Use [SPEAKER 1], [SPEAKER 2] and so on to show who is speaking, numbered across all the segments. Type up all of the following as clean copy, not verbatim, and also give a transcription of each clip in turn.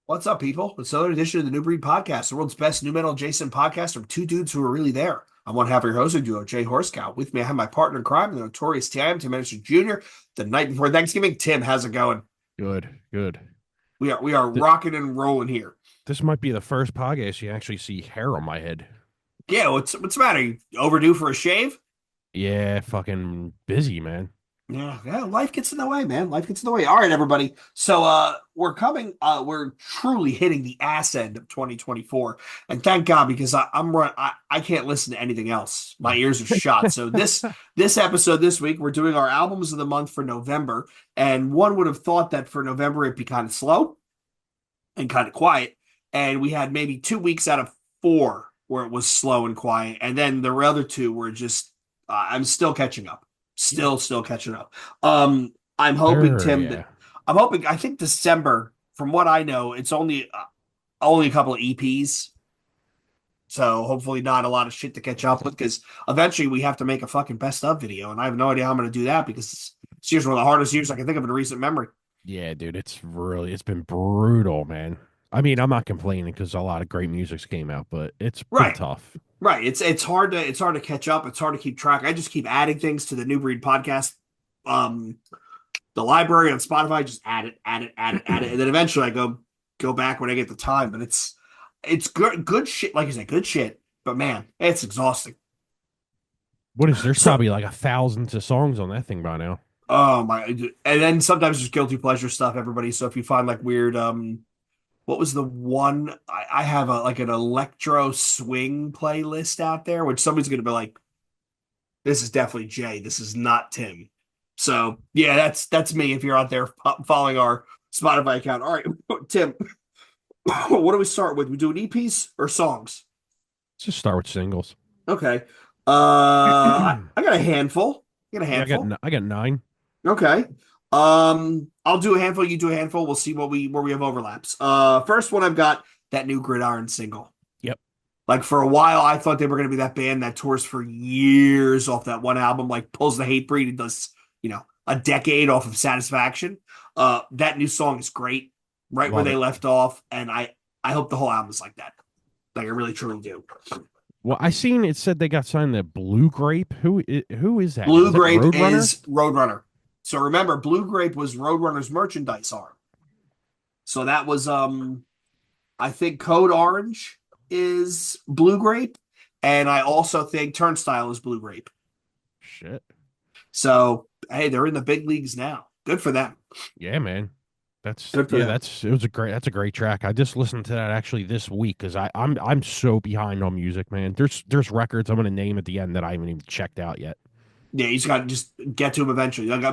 [SPEAKER 1] What's up, people? It's another edition of the New Breed Podcast, the world's best new metal adjacent podcast from two dudes who are really there. I'm one half of your hosting duo, Jay Horskow. With me, I have my partner in crime, the notorious Tim Anderson Jr. The night before Thanksgiving, Tim, how's it going?
[SPEAKER 2] Good, good.
[SPEAKER 1] We are
[SPEAKER 2] Th-
[SPEAKER 1] rocking and rolling here.
[SPEAKER 2] This might be the first podcast you actually see hair on my head.
[SPEAKER 1] Yeah, what's the matter? You overdue for a shave?
[SPEAKER 2] Yeah, fucking busy, man.
[SPEAKER 1] Yeah, life gets in the way, man. Life gets in the way. All right, everybody. So we're truly hitting the ass end of 2024. And thank God, because I can't listen to anything else. My ears are shot. So this episode this week, we're doing our albums of the month for November. And one would have thought that for November it'd be kind of slow and kind of quiet. And we had maybe 2 weeks out of four where it was slow and quiet. And then the other two were just I'm still catching up. Still catching up. I'm hoping,
[SPEAKER 2] Sure,
[SPEAKER 1] Tim, that
[SPEAKER 2] yeah.
[SPEAKER 1] I think December, from what I know, it's only a couple of EPs. So hopefully not a lot of shit to catch up with, because eventually we have to make a fucking best of video, and I have no idea how I'm going to do that, because this year's one of the hardest years I can think of in recent memory.
[SPEAKER 2] Yeah, dude, it's been brutal, man. I mean, I'm not complaining because a lot of great music's came out, but it's been
[SPEAKER 1] Right,
[SPEAKER 2] tough.
[SPEAKER 1] right. It's hard to catch up. It's hard to keep track. I just keep adding things to the New Breed podcast. Um, the library on Spotify, just add it, and then eventually I go back when I get the time. But it's good shit, like you said, good shit. But man, it's exhausting.
[SPEAKER 2] What is there's
[SPEAKER 1] So
[SPEAKER 2] probably like 1,000 of songs on that thing by now.
[SPEAKER 1] oh my, and then sometimes there's guilty pleasure stuff, everybody. So if you find like weird, what was the one? I have a like an electro swing playlist out there, which somebody's gonna be like, this is definitely Jay. This is not Tim. So yeah, that's me. If you're out there following our Spotify account, all right, Tim. What do we start with? We doing EPs or songs?
[SPEAKER 2] Let's just start with singles.
[SPEAKER 1] Okay.
[SPEAKER 2] Yeah,
[SPEAKER 1] I got a handful. I got a
[SPEAKER 2] I got
[SPEAKER 1] handful.
[SPEAKER 2] I got nine.
[SPEAKER 1] Okay. I'll do a handful. You do a handful. We'll see what we where we have overlaps. First one I've got that new Gridiron single.
[SPEAKER 2] Yep.
[SPEAKER 1] Like for a while, I thought they were going to be that band that tours for years off that one album, like pulls the Hatebreed and does, a decade off of Satisfaction. That new song is great, right where
[SPEAKER 2] Love
[SPEAKER 1] they
[SPEAKER 2] it.
[SPEAKER 1] left off, and I hope the whole album is like that. Like I really truly do.
[SPEAKER 2] Well, I seen it said they got signed to Blue Grape. Who is that?
[SPEAKER 1] Blue
[SPEAKER 2] Is that
[SPEAKER 1] Grape
[SPEAKER 2] Roadrunner?
[SPEAKER 1] is Roadrunner. So remember, Blue Grape was Roadrunner's merchandise arm. So that was I think Code Orange is Blue Grape, and I also think Turnstile is Blue Grape.
[SPEAKER 2] Shit.
[SPEAKER 1] So hey, they're in the big leagues now. Good for them.
[SPEAKER 2] Yeah, man. That's
[SPEAKER 1] Good for
[SPEAKER 2] yeah,
[SPEAKER 1] them.
[SPEAKER 2] that's a great track. I just listened to that actually this week because I'm so behind on music, man. There's records I'm gonna name at the end that I haven't even checked out yet.
[SPEAKER 1] Yeah, you just got to just get to them eventually. Like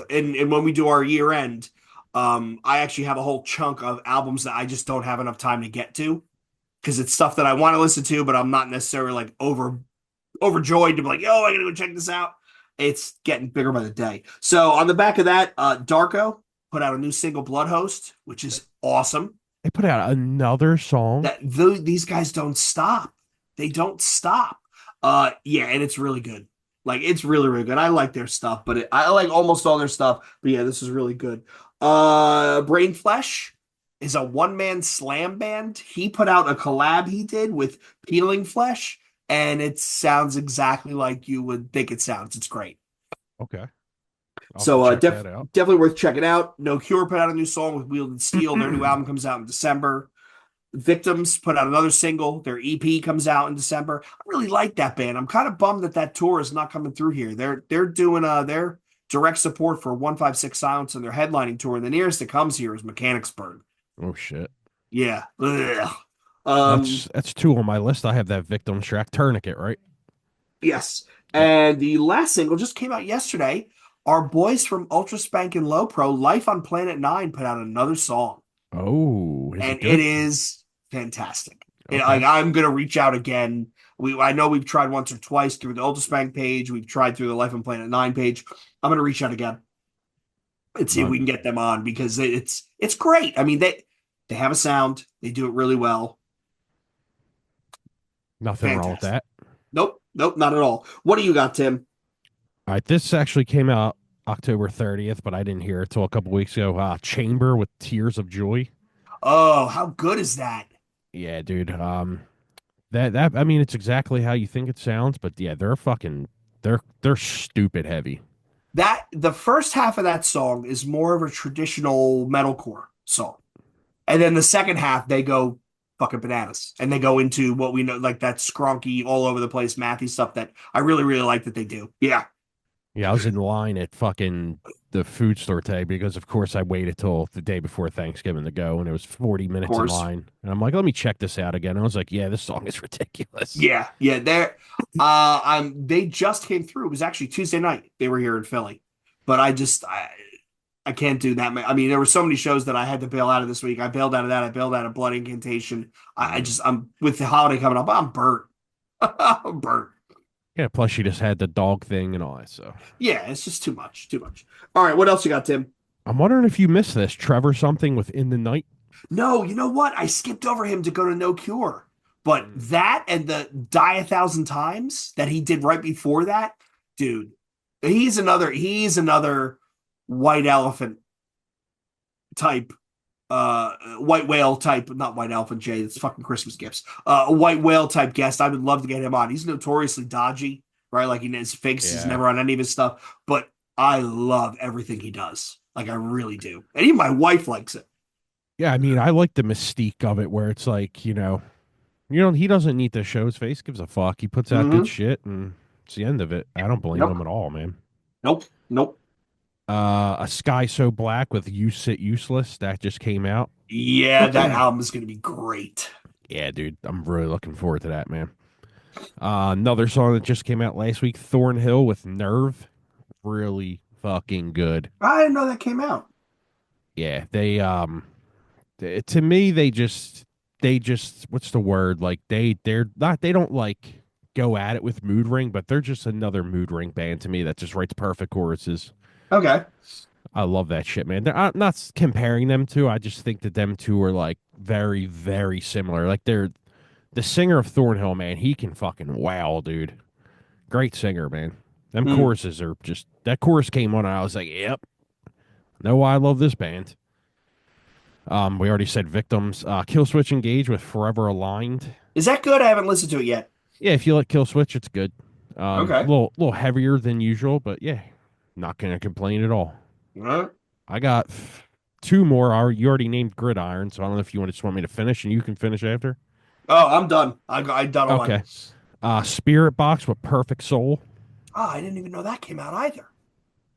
[SPEAKER 1] and when we do our year end, I actually have a whole chunk of albums that I just don't have enough time to get to, because it's stuff that I want to listen to, but I'm not necessarily like overjoyed to be like, oh, I gotta go check this out. It's getting bigger by the day. So on the back of that, Darko put out a new single, Blood Host, which is awesome.
[SPEAKER 2] They put out another song.
[SPEAKER 1] These guys don't stop. They don't stop. Yeah, and it's really good. Like it's really, really good. I like their stuff, but I like almost all their stuff. But yeah, this is really good. Brain Flesh is a one-man slam band. He put out a collab he did with Peeling Flesh, and it sounds exactly like you would think it sounds. It's great.
[SPEAKER 2] Okay, I'll have to
[SPEAKER 1] So
[SPEAKER 2] check that out.
[SPEAKER 1] definitely worth checking out. No Cure put out a new song with Wielded Steel. Their new album comes out in December. Victims put out another single. Their EP comes out in December. I really like that band. I'm kind of bummed that tour is not coming through here. They're doing their direct support for 156 Silence and their headlining tour. And the nearest that comes here is Mechanicsburg.
[SPEAKER 2] Oh shit,
[SPEAKER 1] Yeah. Ugh. Um.
[SPEAKER 2] that's two on my list. I have that Victim track, Tourniquet, right?
[SPEAKER 1] Yes.
[SPEAKER 2] Yep.
[SPEAKER 1] And the last single just came out yesterday. Our boys from Ultra Spank and Low Pro, Life on Planet Nine, put out another song,
[SPEAKER 2] Oh, is it
[SPEAKER 1] and it
[SPEAKER 2] good?
[SPEAKER 1] is fantastic.
[SPEAKER 2] Okay.
[SPEAKER 1] Like I'm gonna reach out again. I know we've tried once or twice through the Ultra Spank page. We've tried through the Life on Planet Nine page. I'm gonna reach out again and see if we
[SPEAKER 2] None,
[SPEAKER 1] can get them on, because it's great. I mean they have a sound. They do it really well.
[SPEAKER 2] nothing wrong with
[SPEAKER 1] Fantastic.
[SPEAKER 2] that.
[SPEAKER 1] Nope, not at all. What do you got, Tim?
[SPEAKER 2] All right, this actually came out October 30th, but I didn't hear it till a couple weeks ago. Chamber with Tears of Joy.
[SPEAKER 1] Oh, how good is that?
[SPEAKER 2] Yeah, dude. That I mean, it's exactly how you think it sounds, but yeah, they're stupid heavy.
[SPEAKER 1] That the first half of that song is more of a traditional metalcore song. And then the second half, they go fucking bananas. And they go into what we know, like that skronky, all over the place, mathy stuff that I really, really like that they do. Yeah,
[SPEAKER 2] Yeah, I was in line at fucking the food store today because, of course, I waited till the day before Thanksgiving to go, and it was 40
[SPEAKER 1] of
[SPEAKER 2] minutes in
[SPEAKER 1] course.
[SPEAKER 2] line. And I'm like, let me check this out again. And I was like, yeah, this song is ridiculous.
[SPEAKER 1] Yeah, yeah. They just came through. It was actually Tuesday night. They were here in Philly. But I can't do that. I mean, there were so many shows that I had to bail out of this week. I bailed out of that. I bailed out of Blood Incantation.
[SPEAKER 2] Mm.
[SPEAKER 1] I'm with the holiday coming up. I'm burnt. I'm burnt.
[SPEAKER 2] Yeah, plus she just had the dog thing and all that. So
[SPEAKER 1] Yeah, it's just too much. Too much. All right, what else you got, Tim?
[SPEAKER 2] I'm wondering if you missed this. Trevor something with In the Night.
[SPEAKER 1] No, you know what? I skipped over him to go to No Cure. But
[SPEAKER 2] Mm.
[SPEAKER 1] that and the Die a Thousand Times that he did right before that, dude, he's another white elephant type, white whale type, not white elephant, Jay, it's fucking Christmas gifts. A white whale type guest. I would love to get him on. He's notoriously dodgy, right? Like his face is
[SPEAKER 2] Yeah.
[SPEAKER 1] never on any of his stuff, but I love everything he does. Like I really do. And even my wife likes it.
[SPEAKER 2] Yeah, I mean, I like the mystique of it where it's like, he doesn't need to show his face, gives a fuck. He puts out good
[SPEAKER 1] Mm-hmm.
[SPEAKER 2] shit and it's the end of it. I don't blame him
[SPEAKER 1] Nope.
[SPEAKER 2] at all, man.
[SPEAKER 1] Nope. Nope.
[SPEAKER 2] A Sky So Black with You Sit Useless that just came out.
[SPEAKER 1] Yeah, that album is going to be great.
[SPEAKER 2] Yeah, dude, I'm really looking forward to that, man. Another song that just came out last week, Thornhill with Nerve, really fucking good.
[SPEAKER 1] I didn't know that came out.
[SPEAKER 2] Yeah, to me they just what's the word? Like they're not they don't like go at it with Mood Ring, but they're just another Mood Ring band to me that just writes perfect choruses.
[SPEAKER 1] Okay.
[SPEAKER 2] I love that shit, man. I'm not comparing them to. I just think that them two are like very, very similar. Like they're the singer of Thornhill, man. He can fucking wow, dude. Great singer, man. Them
[SPEAKER 1] Hmm.
[SPEAKER 2] choruses are just that chorus came on, and I was like, yep, know why I love this band. We already said Victims. Killswitch Engage with Forever Aligned.
[SPEAKER 1] Is that good? I haven't listened to it yet.
[SPEAKER 2] Yeah, if you like Killswitch, it's good.
[SPEAKER 1] Okay.
[SPEAKER 2] Little heavier than usual, but yeah, not gonna complain at all.
[SPEAKER 1] All right.
[SPEAKER 2] I got two more. You already named Gridiron, so I don't know if you just want me to finish and you can finish after.
[SPEAKER 1] Oh, I'm done. I done all mine.
[SPEAKER 2] Okay. Spirit Box with Perfect Soul.
[SPEAKER 1] Oh, I didn't even know that came out either.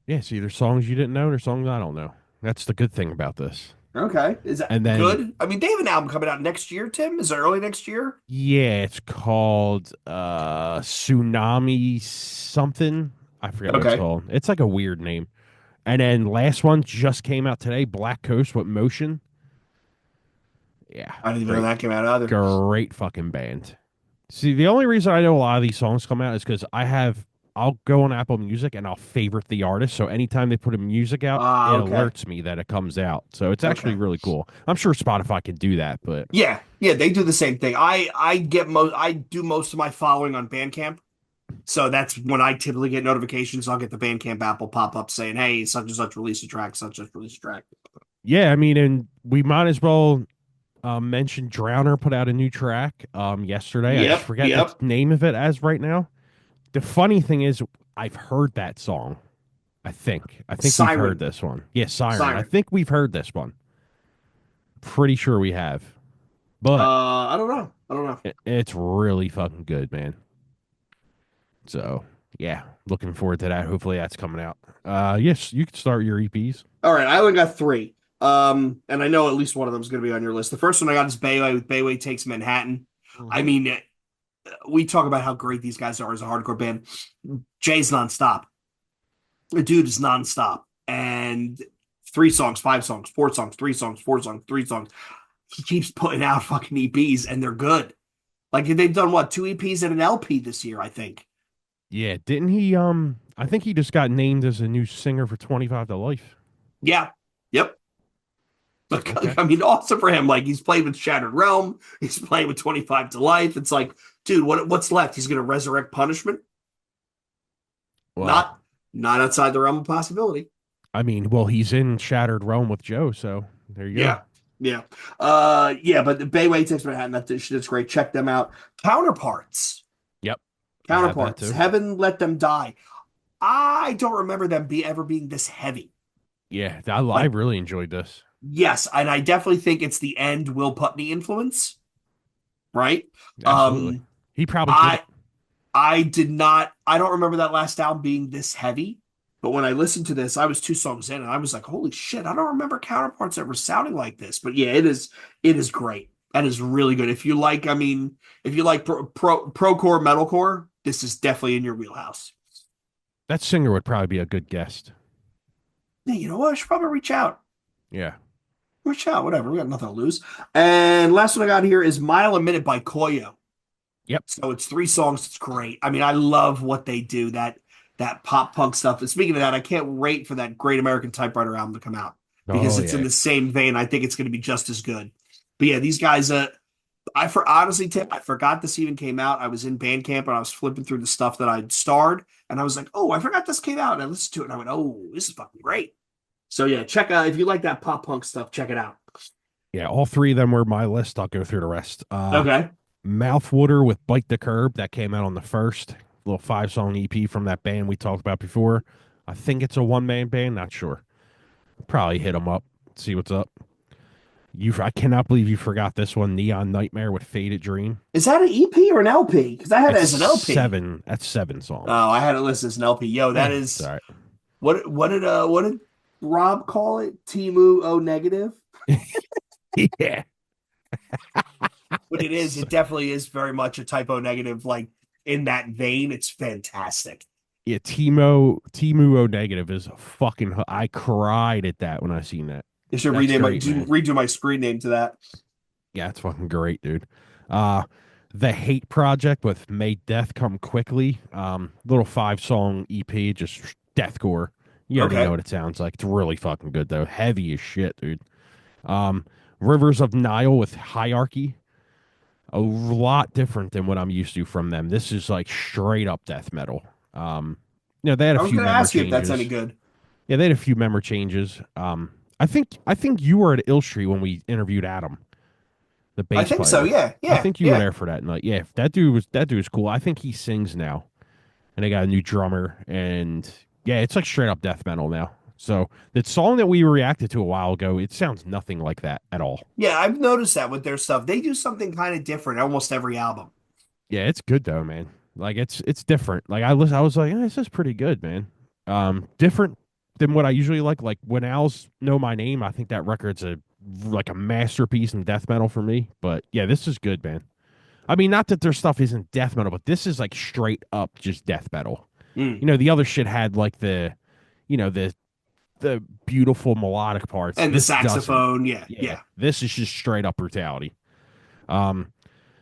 [SPEAKER 2] Yeah, see, there's songs you didn't know, there's songs I don't know. That's the good thing about this.
[SPEAKER 1] Okay. Is that
[SPEAKER 2] And then,
[SPEAKER 1] good? I mean, they have an album coming out next year, Tim. Is it early next year?
[SPEAKER 2] yeah, it's called Tsunami something. I forget what it's
[SPEAKER 1] Okay.
[SPEAKER 2] called. It's like a weird name. And then last one just came out today, Black Coast with Motion. Yeah,
[SPEAKER 1] I didn't even know
[SPEAKER 2] great,
[SPEAKER 1] that came out either.
[SPEAKER 2] great fucking band. See, the only reason I know a lot of these songs come out is because I'll go on Apple Music and I'll favorite the artist. So anytime they put a music out, it
[SPEAKER 1] Ah, okay.
[SPEAKER 2] alerts me that it comes out. So it's actually
[SPEAKER 1] Okay.
[SPEAKER 2] really cool. I'm sure Spotify can do that, but
[SPEAKER 1] Yeah, yeah, they do the same thing. I do most of my following on Bandcamp. So that's when I typically get notifications. I'll get the Bandcamp app will pop up saying, "Hey, such and such release a track, such and such release a track."
[SPEAKER 2] yeah, I mean, and we might as well mention Drowner put out a new track yesterday. I
[SPEAKER 1] Yep,
[SPEAKER 2] forget the
[SPEAKER 1] yep.
[SPEAKER 2] name of it as right now. The funny thing is, I've heard that song. I think we've heard
[SPEAKER 1] Siren.
[SPEAKER 2] this one. Yeah, Siren. I
[SPEAKER 1] Siren.
[SPEAKER 2] think we've heard this one. Pretty sure we have. But
[SPEAKER 1] I don't know. I don't know.
[SPEAKER 2] it's really fucking good, man. So yeah, looking forward to that. Hopefully that's coming out. Yes, you can start your EPs.
[SPEAKER 1] All right, I only got three. And I know at least one of them is going to be on your list. The first one I got is Bayway with Bayway Takes Manhattan. I
[SPEAKER 2] Mm-hmm.
[SPEAKER 1] mean, we talk about how great these guys are as a hardcore band. Jay's nonstop. The dude is nonstop. And 3 songs, 5 songs, 4 songs, 3 songs, 4 songs, 3 songs. He keeps putting out fucking EPs and they're good. Like they've done what, 2 EPs and an LP this year, I think.
[SPEAKER 2] Yeah, didn't he? I think he just got named as a new singer for 25 to Life.
[SPEAKER 1] Yeah. Yep.
[SPEAKER 2] Okay.
[SPEAKER 1] Like, I mean, awesome for him. Like he's played with Shattered Realm, he's playing with 25 to Life. It's like, dude, what's left? He's gonna resurrect Punishment?
[SPEAKER 2] Well,
[SPEAKER 1] Not not outside the realm of possibility.
[SPEAKER 2] I mean, well, he's in Shattered Realm with Joe, so there you go.
[SPEAKER 1] Yeah. Yeah. Yeah, but the Bayway Takes Manhattan, that shit is great. Check them out. Counterparts.
[SPEAKER 2] Yep, I have that
[SPEAKER 1] Counterparts.
[SPEAKER 2] too.
[SPEAKER 1] Heaven Let Them Die. I don't remember them ever being this heavy.
[SPEAKER 2] Yeah, I
[SPEAKER 1] Like,
[SPEAKER 2] really enjoyed this.
[SPEAKER 1] yes, and I definitely think it's the end Will Putney influence, right?
[SPEAKER 2] Absolutely,
[SPEAKER 1] Um,
[SPEAKER 2] he probably did it.
[SPEAKER 1] I I did not I don't remember that last album being this heavy, but when I listened to this, I was 2 songs in and I was like, holy shit, I don't remember Counterparts ever sounding like this. But yeah, it is great. That is really good. If you like, I mean, if you like pro core metalcore, this is definitely in your wheelhouse.
[SPEAKER 2] That singer would probably be a good guest.
[SPEAKER 1] Yeah, you know what? I should probably reach out.
[SPEAKER 2] Yeah.
[SPEAKER 1] Reach out, whatever. We got nothing to lose. And last one I got here is Mile a Minute by Koyo.
[SPEAKER 2] Yep.
[SPEAKER 1] So it's 3 songs. It's great. I mean, I love what they do, that pop punk stuff. And speaking of that, I can't wait for that Great American Typewriter album to come out because
[SPEAKER 2] Oh
[SPEAKER 1] it's in
[SPEAKER 2] yeah.
[SPEAKER 1] the same vein. I think it's going to be just as good. But yeah, these guys, honestly, Tim, I forgot this even came out. I was in Bandcamp and I was flipping through the stuff that I'd starred, and I was like, oh, I forgot this came out. And I listened to it and I went, oh, this is fucking great. So yeah, check out if you like that pop punk stuff, check it out.
[SPEAKER 2] Yeah. All three of them were my list. I'll go through the rest.
[SPEAKER 1] Okay.
[SPEAKER 2] Mouthwater with Bite the Curb that came out on the first little 5 song EP from that band we talked about before. I think it's a one-man band. Not sure. Probably hit them up. See what's up. I cannot believe you forgot this one. Neon Nightmare with Faded Dream.
[SPEAKER 1] Is that an EP or an LP? Because I had it
[SPEAKER 2] That's
[SPEAKER 1] as an LP.
[SPEAKER 2] seven. That's 7 songs.
[SPEAKER 1] Oh, I had it listed as an LP. Yo, that
[SPEAKER 2] It's
[SPEAKER 1] is
[SPEAKER 2] all
[SPEAKER 1] what did Rob call it? Timu O negative?
[SPEAKER 2] right. Yeah.
[SPEAKER 1] But it is,
[SPEAKER 2] It's
[SPEAKER 1] it definitely is very much a typo negative, like in that vein. It's fantastic.
[SPEAKER 2] Yeah, Timu O negative is fucking. I cried at that when I seen that.
[SPEAKER 1] I should
[SPEAKER 2] That's
[SPEAKER 1] rename my
[SPEAKER 2] great, man.
[SPEAKER 1] redo my screen name to that.
[SPEAKER 2] Yeah, it's fucking great, dude. Uh, the Hate Project with May Death Come Quickly. Little 5 song EP, just deathcore. You already know
[SPEAKER 1] Okay.
[SPEAKER 2] what it sounds like. It's really fucking good though. Heavy as shit, dude. Um, Rivers of Nile with Hierarchy. A lot different than what I'm used to from them. This is like straight up death metal. Um, they had a
[SPEAKER 1] I was
[SPEAKER 2] few
[SPEAKER 1] gonna
[SPEAKER 2] member
[SPEAKER 1] ask you if that's any
[SPEAKER 2] changes.
[SPEAKER 1] good.
[SPEAKER 2] Yeah, they had a few member changes. I think you were at Ilstree when we interviewed Adam, the
[SPEAKER 1] I
[SPEAKER 2] bass
[SPEAKER 1] think so.
[SPEAKER 2] player.
[SPEAKER 1] Yeah.
[SPEAKER 2] I
[SPEAKER 1] Yeah.
[SPEAKER 2] think you were
[SPEAKER 1] Yeah.
[SPEAKER 2] there for that night. Yeah, that dude was cool. I think he sings now, and they got a new drummer, and yeah, it's like straight up death metal now. So the song that we reacted to a while ago, it sounds nothing like that at all.
[SPEAKER 1] Yeah, I've noticed that with their stuff. They do something kind of different almost every album.
[SPEAKER 2] Yeah, it's good though, man. Like it's different. Like I was like, this is pretty good, man. Different than what I usually like. Like when Owls Know My Name, I think that record's a masterpiece in death metal for me. But yeah, this is good, man. I mean, not that their stuff isn't death metal, but this is like straight up just death metal.
[SPEAKER 1] Mm.
[SPEAKER 2] The other shit had like you know, the the beautiful melodic parts.
[SPEAKER 1] And the
[SPEAKER 2] This doesn't.
[SPEAKER 1] saxophone. Yeah.
[SPEAKER 2] Yeah,
[SPEAKER 1] Yeah.
[SPEAKER 2] this is just straight up brutality. Um,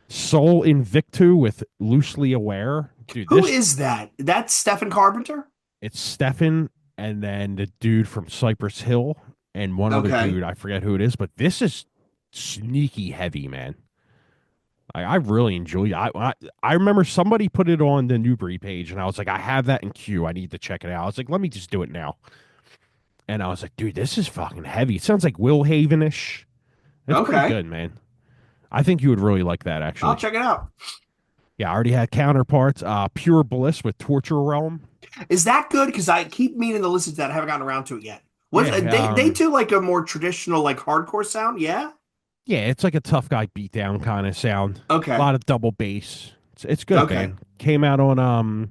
[SPEAKER 2] Soul Invictu with Loosely Aware, dude.
[SPEAKER 1] Who
[SPEAKER 2] This
[SPEAKER 1] is that? That's Stephen Carpenter?
[SPEAKER 2] It's Stefan and then the dude from Cypress Hill and one other
[SPEAKER 1] Okay.
[SPEAKER 2] dude. I forget who it is, but this is sneaky heavy, man. I really enjoyed it. I remember somebody put it on the Newbury page, and I was like, I have that in queue. I need to check it out. I was like, let me just do it now. And I was like, dude, this is fucking heavy. It sounds like Will Havenish. It's pretty
[SPEAKER 1] Okay.
[SPEAKER 2] good, man. I think you would really like that,
[SPEAKER 1] I'll
[SPEAKER 2] actually.
[SPEAKER 1] check it out.
[SPEAKER 2] Yeah, I already had counterparts. Pure Bliss with Torture Realm.
[SPEAKER 1] Is that good? Because I keep meaning to listen to that. I haven't gotten around to it yet. What
[SPEAKER 2] Yeah,
[SPEAKER 1] they do like a more traditional like hardcore sound? Yeah.
[SPEAKER 2] yeah, it's like a tough guy beatdown kind of sound. A
[SPEAKER 1] Okay.
[SPEAKER 2] lot of double bass. It's good,
[SPEAKER 1] Okay.
[SPEAKER 2] man. Came out on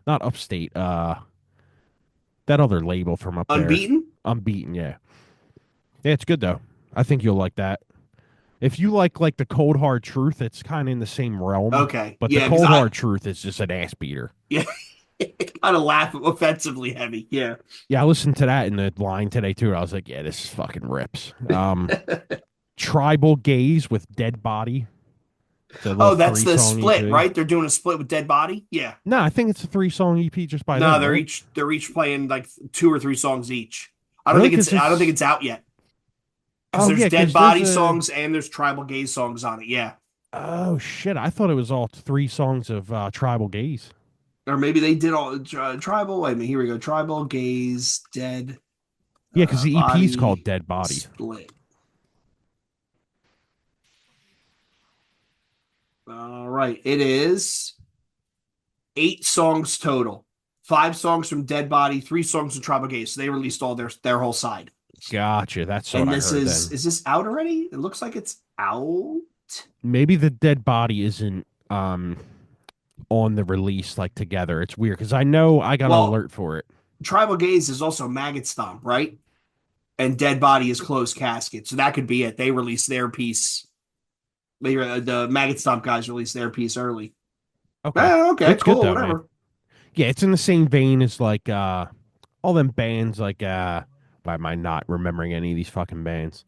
[SPEAKER 2] not Upstate, that other label from up there.
[SPEAKER 1] Unbeaten.
[SPEAKER 2] Unbeaten, yeah. Yeah, it's good though. I think you'll like that. If you like the Cold Hard Truth, it's kind of in the same realm,
[SPEAKER 1] Okay.
[SPEAKER 2] but the
[SPEAKER 1] Yeah. Because
[SPEAKER 2] Cold Hard Truth is just an ass beater.
[SPEAKER 1] yeah, kind of laugh offensively heavy. Yeah.
[SPEAKER 2] Yeah, I listened to that in the line today too. I was like, yeah, this is fucking rips. Tribal Gaze with Dead Body. The little
[SPEAKER 1] Oh, that's the
[SPEAKER 2] 3 song
[SPEAKER 1] split,
[SPEAKER 2] EP.
[SPEAKER 1] right? They're doing a split with Dead Body. Yeah.
[SPEAKER 2] No, I think it's a 3 song EP just by
[SPEAKER 1] No,
[SPEAKER 2] them,
[SPEAKER 1] they're
[SPEAKER 2] right?
[SPEAKER 1] each playing like 2 or 3 songs each.
[SPEAKER 2] Really? Because
[SPEAKER 1] I don't think
[SPEAKER 2] it's
[SPEAKER 1] it's out yet. Because
[SPEAKER 2] oh
[SPEAKER 1] there's
[SPEAKER 2] yeah,
[SPEAKER 1] Dead
[SPEAKER 2] because there's
[SPEAKER 1] Body
[SPEAKER 2] a
[SPEAKER 1] songs and there's Tribal Gaze songs on it. Yeah.
[SPEAKER 2] oh shit, I thought it was all 3 songs of Tribal Gaze.
[SPEAKER 1] Or maybe they did all Tribal. Wait a minute. Here we go. Tribal Gaze, Dead
[SPEAKER 2] Yeah, because the EP's called
[SPEAKER 1] Body
[SPEAKER 2] Dead Body.
[SPEAKER 1] Split. All right. It is 8 songs total. 5 songs from Dead Body, 3 songs from Tribal Gaze. So they released all their whole side.
[SPEAKER 2] Gotcha. That's what
[SPEAKER 1] And
[SPEAKER 2] I
[SPEAKER 1] this
[SPEAKER 2] heard then.
[SPEAKER 1] is this out already? It looks like it's out.
[SPEAKER 2] Maybe the dead body isn't on the release like together. It's weird because I know I got an
[SPEAKER 1] Well,
[SPEAKER 2] alert for it.
[SPEAKER 1] Tribal Gaze is also Maggot Stomp, right? And Dead Body is Closed Casket. So that could be it. They released their piece. The Maggot Stomp guys released their piece early.
[SPEAKER 2] Okay.
[SPEAKER 1] Okay,
[SPEAKER 2] It's good
[SPEAKER 1] cool,
[SPEAKER 2] though, man.
[SPEAKER 1] whatever.
[SPEAKER 2] Yeah, it's in the same vein as like all them bands like why am I not remembering any of these fucking bands?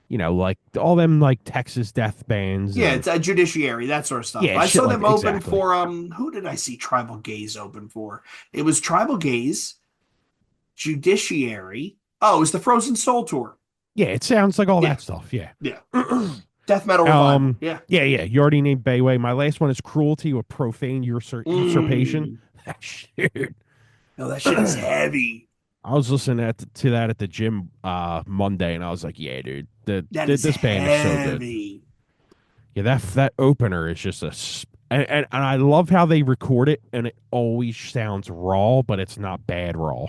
[SPEAKER 2] You know, like all them like Texas death bands
[SPEAKER 1] Yeah,
[SPEAKER 2] and
[SPEAKER 1] it's a Judiciary, that sort of stuff.
[SPEAKER 2] yeah,
[SPEAKER 1] I
[SPEAKER 2] shit
[SPEAKER 1] saw
[SPEAKER 2] like
[SPEAKER 1] them
[SPEAKER 2] that.
[SPEAKER 1] open
[SPEAKER 2] Exactly.
[SPEAKER 1] for who did I see Tribal Gaze open for? It was Tribal Gaze, Judiciary. Oh, it was the Frozen Soul tour.
[SPEAKER 2] Yeah, it sounds like all
[SPEAKER 1] Yeah,
[SPEAKER 2] that stuff. Yeah.
[SPEAKER 1] yeah. Death Metal Revival. Yeah.
[SPEAKER 2] Yeah, yeah. You already named Bayway. My last one is Cruelty with Profane Usurpation.
[SPEAKER 1] Mm.
[SPEAKER 2] Shit.
[SPEAKER 1] No, that shit is heavy.
[SPEAKER 2] I was listening to that at the gym Monday, and I was like, "Yeah, dude,
[SPEAKER 1] That is
[SPEAKER 2] this band is so good."
[SPEAKER 1] heavy.
[SPEAKER 2] Yeah, that opener is just and I love how they record it, and it always sounds raw, but it's not bad raw.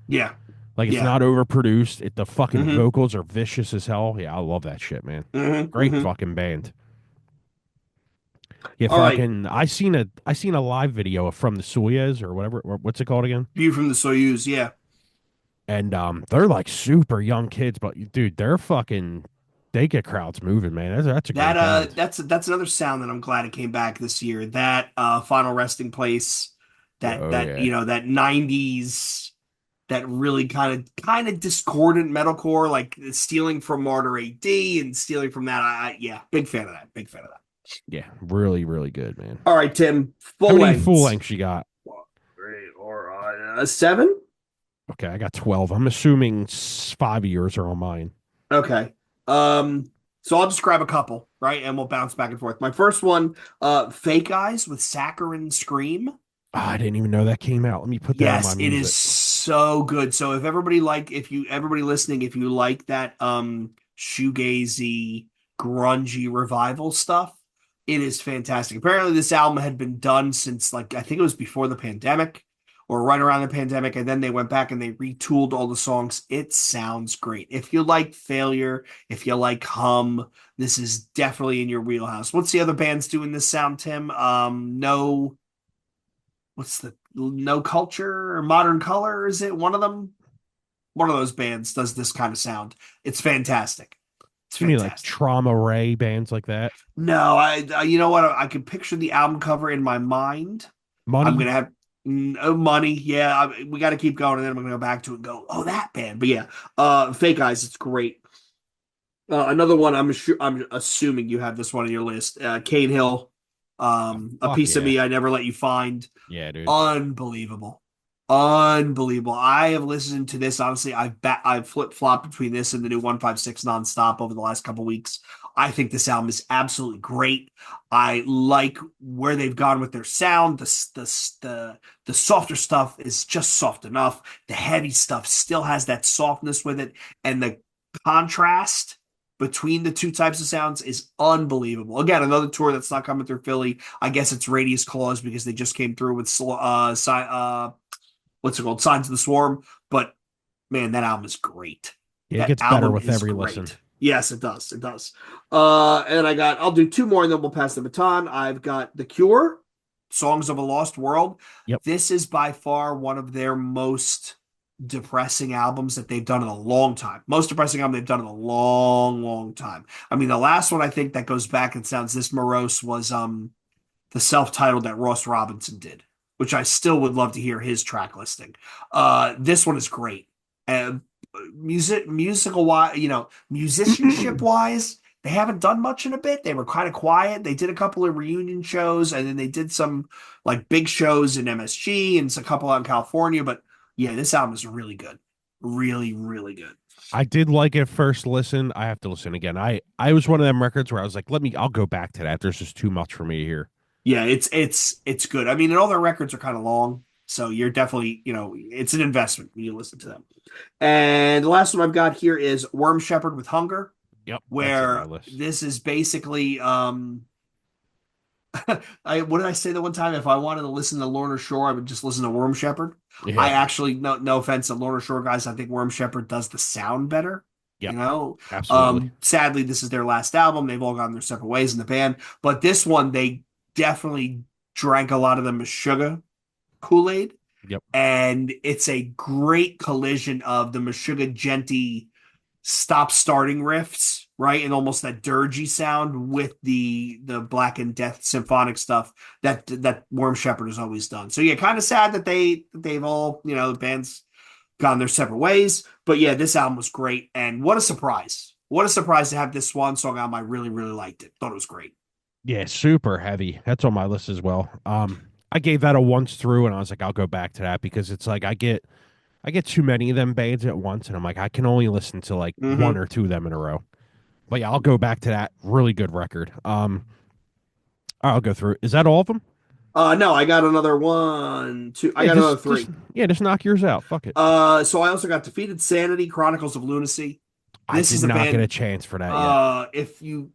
[SPEAKER 1] Yeah,
[SPEAKER 2] Like it's
[SPEAKER 1] yeah.
[SPEAKER 2] not overproduced. The fucking
[SPEAKER 1] Mm-hmm.
[SPEAKER 2] vocals are vicious as hell. Yeah, I love that shit, man.
[SPEAKER 1] Mm-hmm.
[SPEAKER 2] Great
[SPEAKER 1] Mm-hmm.
[SPEAKER 2] fucking band. Yeah,
[SPEAKER 1] All right.
[SPEAKER 2] fucking. I seen a live video from the Soyuz or whatever. What's it called again?
[SPEAKER 1] View from the Soyuz. Yeah.
[SPEAKER 2] And they're like super young kids, but dude, they're fucking. They get crowds moving, man. That's a
[SPEAKER 1] That
[SPEAKER 2] great band.
[SPEAKER 1] that's another sound that I'm glad it came back this year. That Final Resting Place,
[SPEAKER 2] Yeah,
[SPEAKER 1] that
[SPEAKER 2] oh
[SPEAKER 1] that
[SPEAKER 2] yeah,
[SPEAKER 1] you know that '90s, that really kind of discordant metalcore, like stealing from Martyr AD and stealing from that. Yeah, big fan of that. Big fan of that.
[SPEAKER 2] yeah, really, really good, man.
[SPEAKER 1] All right, Tim,
[SPEAKER 2] How
[SPEAKER 1] full
[SPEAKER 2] many full
[SPEAKER 1] lengths.
[SPEAKER 2] lengths you got?
[SPEAKER 1] 3 or 7.
[SPEAKER 2] Okay, I got 12. I'm assuming 5 years are on mine.
[SPEAKER 1] Okay. So I'll describe a couple, right? And we'll bounce back and forth. My first one, Fake Eyes with Saccharine Scream.
[SPEAKER 2] Ah, I didn't even know that came out. Let me put that on my
[SPEAKER 1] Yes, it is
[SPEAKER 2] music.
[SPEAKER 1] so good. So if everybody like, if you everybody listening, if you like that shoegazy, grungy revival stuff, it is fantastic. Apparently, this album had been done since like I think it was before the pandemic or right around the pandemic, and then they went back and they retooled all the songs. It sounds great. If you like Failure, if you like Hum, this is definitely in your wheelhouse. What's the other bands doing this sound, Tim? No, what's the No Culture or Modern Color? Is it one of them? One of those bands does this kind of sound. It's fantastic. It's
[SPEAKER 2] You mean like
[SPEAKER 1] fantastic.
[SPEAKER 2] Trauma Ray bands like that?
[SPEAKER 1] No, you know what? I can picture the album cover in my mind. I'm
[SPEAKER 2] Money?
[SPEAKER 1] gonna have money. Yeah, we got to keep going, and then I'm gonna go back to it and go, oh, that band. But yeah, Fake Eyes, it's great. Another one. I'm assuming you have this one on your list. Cane Hill,
[SPEAKER 2] Oh,
[SPEAKER 1] A
[SPEAKER 2] fuck
[SPEAKER 1] Piece of
[SPEAKER 2] yeah.
[SPEAKER 1] Me I Never Let You Find.
[SPEAKER 2] Yeah, dude.
[SPEAKER 1] Unbelievable. Unbelievable. I have listened to this. Honestly, I've flip flopped between this and the new 156 nonstop over the last couple weeks. I think this album is absolutely great. I like where they've gone with their sound. The softer stuff is just soft enough. The heavy stuff still has that softness with it, and the contrast between the two types of sounds is unbelievable. Again, another tour that's not coming through Philly. I guess it's Radius Clause because they just came through with what's it called? Signs of the Swarm. But man, that album is great.
[SPEAKER 2] Yeah, it
[SPEAKER 1] That
[SPEAKER 2] gets better
[SPEAKER 1] album
[SPEAKER 2] with
[SPEAKER 1] is
[SPEAKER 2] every listen.
[SPEAKER 1] great. Yes, it does. It does. And I'll do 2 more and then we'll pass the baton. I've got The Cure, Songs of a Lost World.
[SPEAKER 2] Yep.
[SPEAKER 1] This is by far one of their most depressing albums that they've done in a long time. Most depressing album they've done in a long, long time. I mean, the last one I think that goes back and sounds this morose was the self-titled that Ross Robinson did, which I still would love to hear his track listing. This one is great. And musical wise, musicianship wise, they haven't done much in a bit. They were kind of quiet. They did a couple of reunion shows, and then they did some like big shows in MSG and a couple out in California. But yeah, this album is really good. Really, really good.
[SPEAKER 2] I did like it first listen. I have to listen again. I was one of them records where I was like, I'll go back to that. There's just too much for me here.
[SPEAKER 1] Yeah, it's good. I mean, and all their records are kind of long, so you're definitely, it's an investment when you listen to them. And the last one I've got here is Worm Shepherd with Hunger,
[SPEAKER 2] Yep, that's in my
[SPEAKER 1] where
[SPEAKER 2] list.
[SPEAKER 1] this is basically What did I say the one time? If I wanted to listen to Lorna Shore, I would just listen to Worm Shepherd. I
[SPEAKER 2] Yeah.
[SPEAKER 1] actually, no offense to Lorna Shore guys, I think Worm Shepherd does the sound better. You
[SPEAKER 2] Yep.
[SPEAKER 1] know,
[SPEAKER 2] Absolutely.
[SPEAKER 1] sadly, this is their last album. They've all gone their separate ways in the band, but this one they definitely drank a lot of the Meshuggah Kool-Aid,
[SPEAKER 2] Yep.
[SPEAKER 1] and it's a great collision of the Meshuggah Genty stop starting riffs, right? And almost that dirgy sound with the Black and Death symphonic stuff that Worm Shepherd has always done. So yeah, kind of sad that they've all, the band's gone their separate ways. But yeah, this album was great. And what a surprise. What a surprise to have this Swan Song album. I really, really liked it. Thought it was great.
[SPEAKER 2] Yeah, super heavy. That's on my list as well. I gave that a once through and I was like, I'll go back to that because it's like I get too many of them bands at once and I'm like, I can only listen to like one
[SPEAKER 1] Mm-hmm.
[SPEAKER 2] or two of them in a row. But yeah, I'll go back to that. Really good record. I'll go through. Is that all of them?
[SPEAKER 1] No, I got another one, two. I
[SPEAKER 2] Yeah,
[SPEAKER 1] got another
[SPEAKER 2] just
[SPEAKER 1] three.
[SPEAKER 2] yeah, just knock yours out. Fuck it.
[SPEAKER 1] So I also got Defeated Sanity, Chronicles of Lunacy.
[SPEAKER 2] I
[SPEAKER 1] This
[SPEAKER 2] did
[SPEAKER 1] is a
[SPEAKER 2] not get a
[SPEAKER 1] band.
[SPEAKER 2] chance for that yet.
[SPEAKER 1] If you,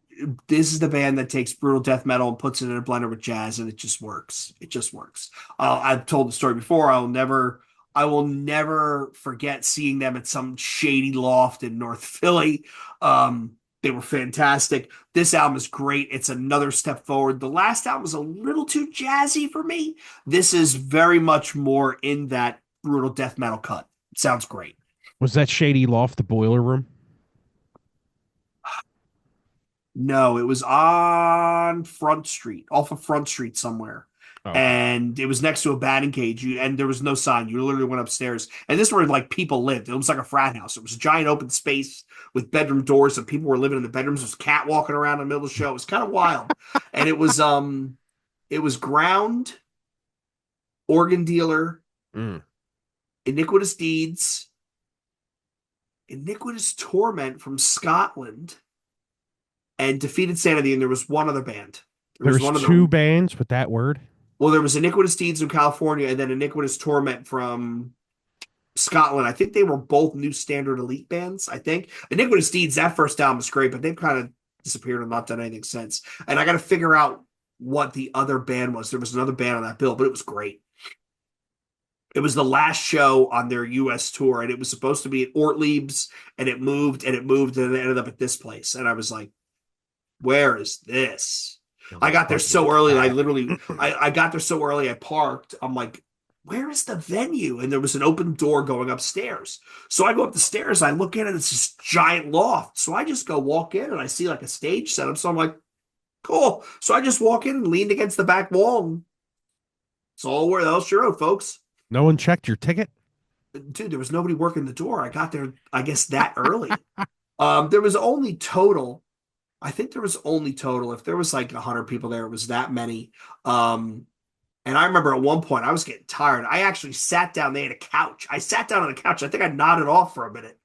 [SPEAKER 1] this is the band that takes brutal death metal and puts it in a blender with jazz, and it just works. It just works. I've told the story before. I will never forget seeing them at some shady loft in North Philly. They were fantastic. This album is great. It's another step forward. The last album was a little too jazzy for me. This is very much more in that brutal death metal cut. Sounds great.
[SPEAKER 2] Was that Shady Loft the boiler room?
[SPEAKER 1] No, it was on Front Street, off of Front Street somewhere.
[SPEAKER 2] Oh, okay.
[SPEAKER 1] And it was next to a batting cage. And there was no sign. You literally went upstairs. And this is where like people lived. It was like a frat house. It was a giant open space with bedroom doors, and people were living in the bedrooms. There was a cat walking around in the middle of the show. It was kind of wild. And it was Ground, Organ Dealer,
[SPEAKER 2] Mm.
[SPEAKER 1] Iniquitous Deeds, Iniquitous Torment from Scotland, and Defeated Sanity, and there was one other band. There was
[SPEAKER 2] There's
[SPEAKER 1] one of
[SPEAKER 2] two
[SPEAKER 1] the
[SPEAKER 2] bands with that word.
[SPEAKER 1] Well, there was Iniquitous Deeds from California and then Iniquitous Torment from Scotland. I think they were both New Standard Elite bands. I think Iniquitous Deeds, that first album was great, but they've kind of disappeared and not done anything since. And I got to figure out what the other band was. There was another band on that bill, but it was great. It was the last show on their U.S. tour, and it was supposed to be at Ortlieb's, and it moved and it moved, and it ended up at this place. And I was like, where is this?
[SPEAKER 2] Sounds
[SPEAKER 1] I
[SPEAKER 2] like
[SPEAKER 1] got there
[SPEAKER 2] fucking
[SPEAKER 1] so early, and I
[SPEAKER 2] cat.
[SPEAKER 1] literally, I got there so early, I parked. I'm like, where is the venue? And there was an open door going upstairs. So I go up the stairs, I look in, and it's this giant loft. So I just go walk in, and I see like a stage setup. So I'm like, cool. So I just walk in and leaned against the back wall, and it's all where the hell's your road, folks.
[SPEAKER 2] No one checked your ticket.
[SPEAKER 1] Dude, there was nobody working the door. I got there, I guess, that early. There was only total. I think there was only total. If there was like 100 people there, it was that many. Um, and I remember at one point I was getting tired. I actually sat down. They had a couch. I sat down on the couch. I think I nodded off for a minute.